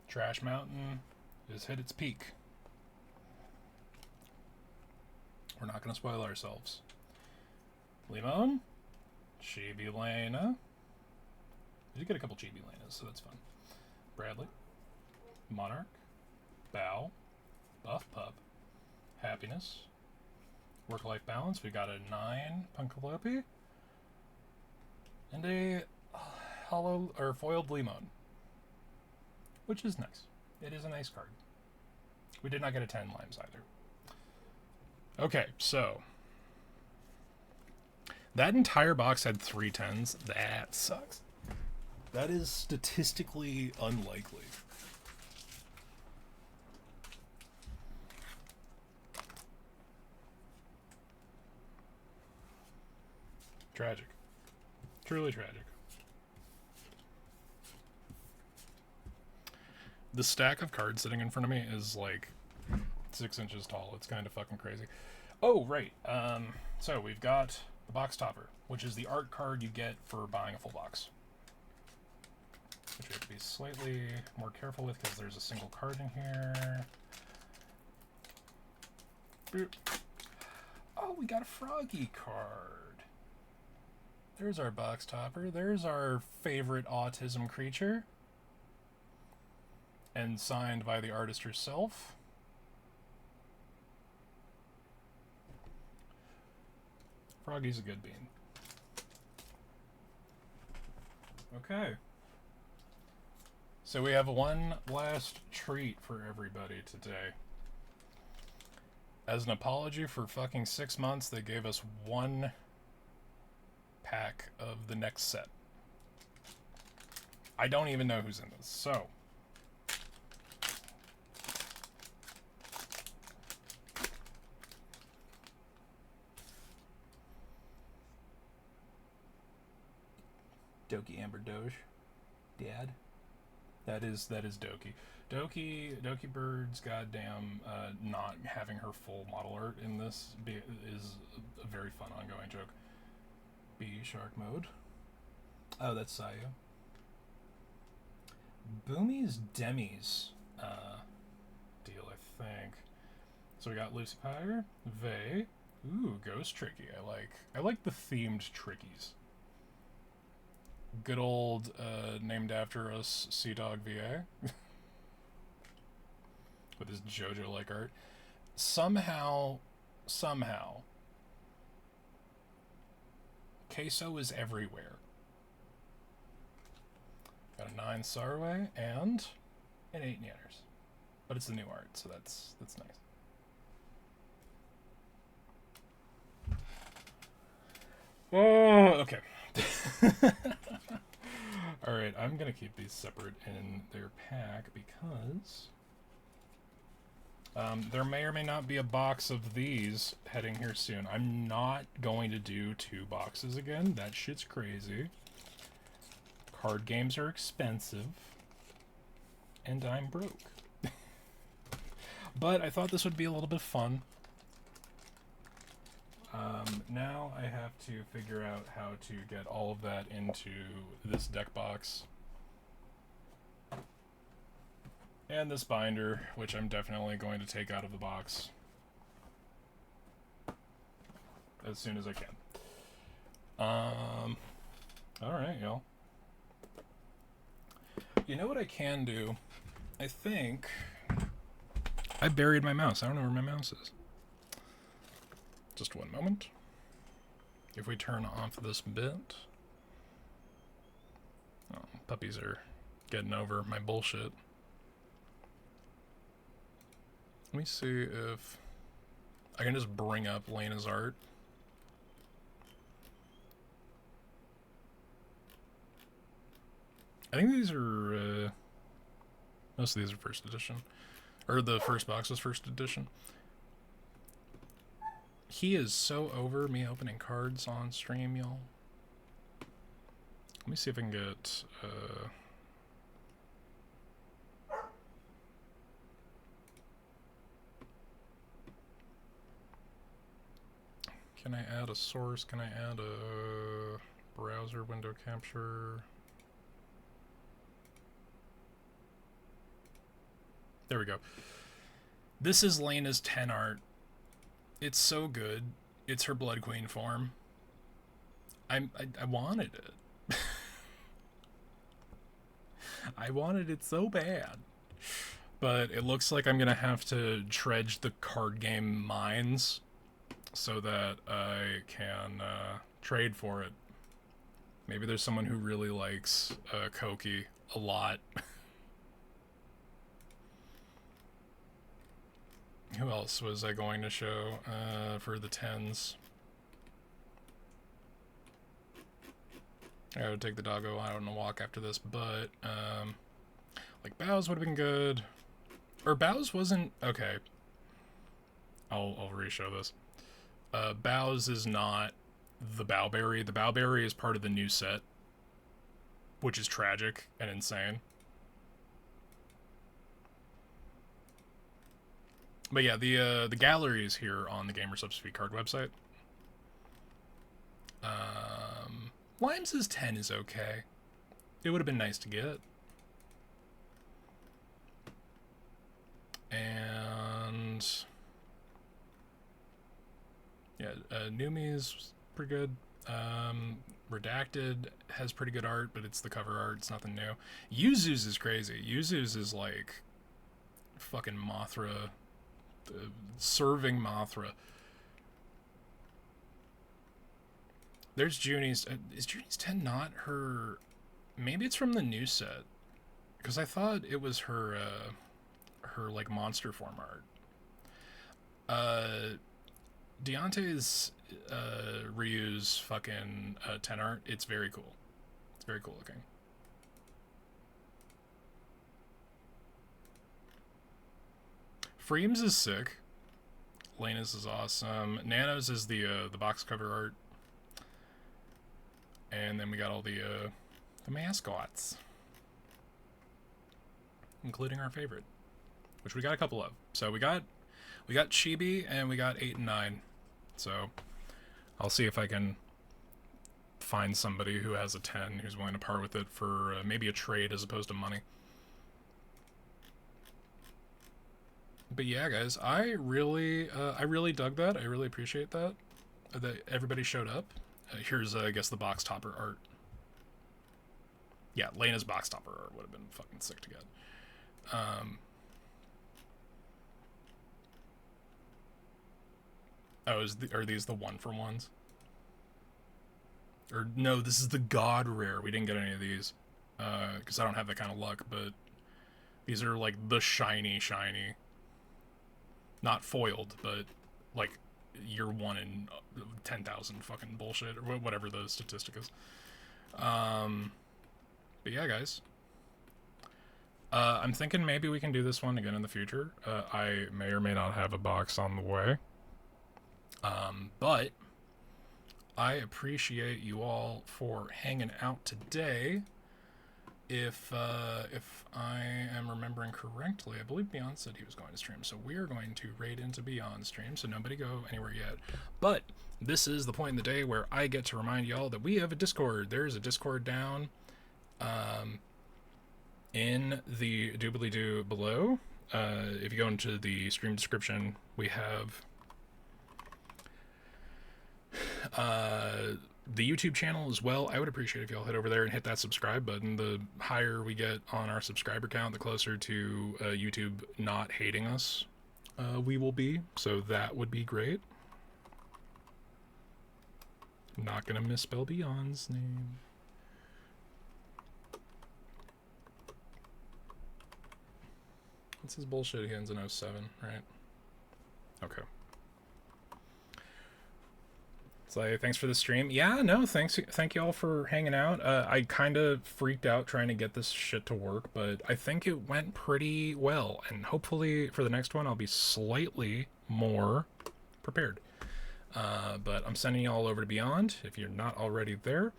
Trash Mountain has hit its peak. We're not going to spoil ourselves. Limon, Chibi Lena. We did get a couple Chibi Lenas, so that's fun. Bradley, Monarch, Bow, Buff Pup, Happiness, Work-Life Balance. We got a 9 Punkalope, and a hollow or foiled Limon, which is nice. It is a nice card. We did not get a 10 Limes either. Okay, so that entire box had 3 10s. That sucks. That is statistically unlikely. Tragic. Truly tragic. The stack of cards sitting in front of me is like 6 inches tall. It's kind of fucking crazy. Oh, right. So we've got the box topper, which is the art card you get for buying a full box. Which we have to be slightly more careful with because there's a single card in here. Boop. Oh, we got a Froggy card. There's our box topper. There's our favorite autism creature. And signed by the artist herself. Froggy's a good bean. Okay. So we have one last treat for everybody today. As an apology for fucking 6 months, they gave us 1 pack of the next set. I don't even know who's in this, so... Doki Amber Doge. Dad. That is Doki. Doki Bird's goddamn not having her full model art in this is a very fun ongoing joke. B Shark Mode. Oh, that's Sayu. Boomy's Demi's deal, I think. So we got Lucy Pyre, Vey. Ooh, Ghost Tricky. I like the themed Trickies. Good old, named after us, Sea Dog VA. With his JoJo-like art. Somehow, Queso is everywhere. Got a 9 Sarway and an 8 Nanners. But it's the new art, so that's nice. Oh, okay. Alright, I'm gonna keep these separate in their pack because there may or may not be a box of these heading here soon. I'm not going to do 2 boxes again. That shit's crazy. Card games are expensive. And I'm broke. But I thought this would be a little bit fun. Now I have to figure out how to get all of that into this deck box. And this binder, which I'm definitely going to take out of the box as soon as I can. Alright, y'all. You know what I can do? I think I buried my mouse. I don't know where my mouse is. Just one moment. If we turn off this bit. Oh, puppies are getting over my bullshit. Let me see if I can just bring up Lena's art. I think these are, most of these are first edition. Or the first box was first edition. He is so over me opening cards on stream, y'all. Let me see if I can get, can I add a source? Can I add a browser window capture? There we go. This is Lena's 10 art. It's so good. It's her Blood Queen form. I wanted it. I wanted it so bad. But it looks like I'm going to have to dredge the card game mines so that I can trade for it. Maybe there's someone who really likes Koki a lot. Who else was I going to show for the 10s? I would take the doggo out on a walk after this, but like Bows would have been good. Or Bows wasn't okay. I'll re-show this. Bows is not the Bowberry. The Bowberry is part of the new set, which is tragic and insane. But yeah, the gallery is here on the GamerSupps VCard website. Limes' 10 is okay. It would have been nice to get. And yeah, Numi's pretty good. Redacted has pretty good art, but it's the cover art. It's nothing new. Yuzu's is crazy. Yuzu's is like fucking Mothra. Serving Mothra. There's Junie's. Is Junie's 10 not her? Maybe it's from the new set, because I thought it was her. Her like monster form art. Deontay's Ryu's fucking 10 art. It's very cool. It's very cool looking. Freems is sick. Lena's is awesome. Nano's is the box cover art. And then we got all the mascots. Including our favorite. Which we got a couple of. So we got Chibi and we got 8 and 9. So I'll see if I can find somebody who has a 10 who's willing to part with it for maybe a trade as opposed to money. But yeah, guys, I really dug that. I really appreciate that everybody showed up. Here's, I guess, the box topper art. Yeah, Lena's box topper art would have been fucking sick to get. Oh, are these the 1-for-1s? Or no, this is the God Rare. We didn't get any of these. because I don't have that kind of luck, but these are like the shiny. Not foiled, but like year 1 in 10,000 fucking bullshit, or whatever the statistic is. But yeah, guys. I'm thinking maybe we can do this one again in the future. I may or may not have a box on the way. But I appreciate you all for hanging out today. If I am remembering correctly, I believe Beyond said he was going to stream, so we are going to raid into Beyond stream, so nobody go anywhere yet. But this is the point in the day where I get to remind y'all that we have a Discord. There's a Discord down in the doobly-doo below. If you go into the stream description, we have the YouTube channel as well. I would appreciate if y'all head over there and hit that subscribe button. The higher we get on our subscriber count, the closer to YouTube not hating us we will be. So that would be great. I'm not gonna misspell Beyond's name. What's his bullshit? He ends in 07, right? Okay. So thanks for the stream. Yeah, no, thank you all for hanging out. I kind of freaked out trying to get this shit to work, but I think it went pretty well, and hopefully for the next one I'll be slightly more prepared. But I'm sending you all over to Beyond if you're not already there.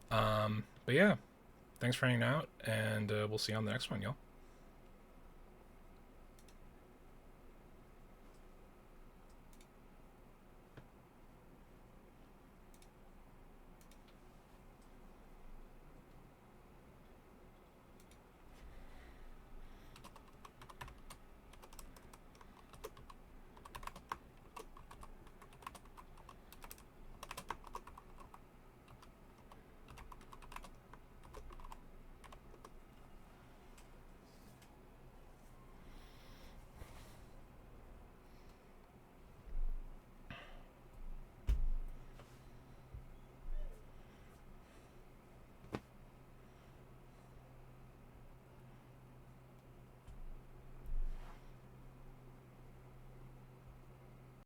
But yeah, thanks for hanging out, and we'll see you on the next one, y'all.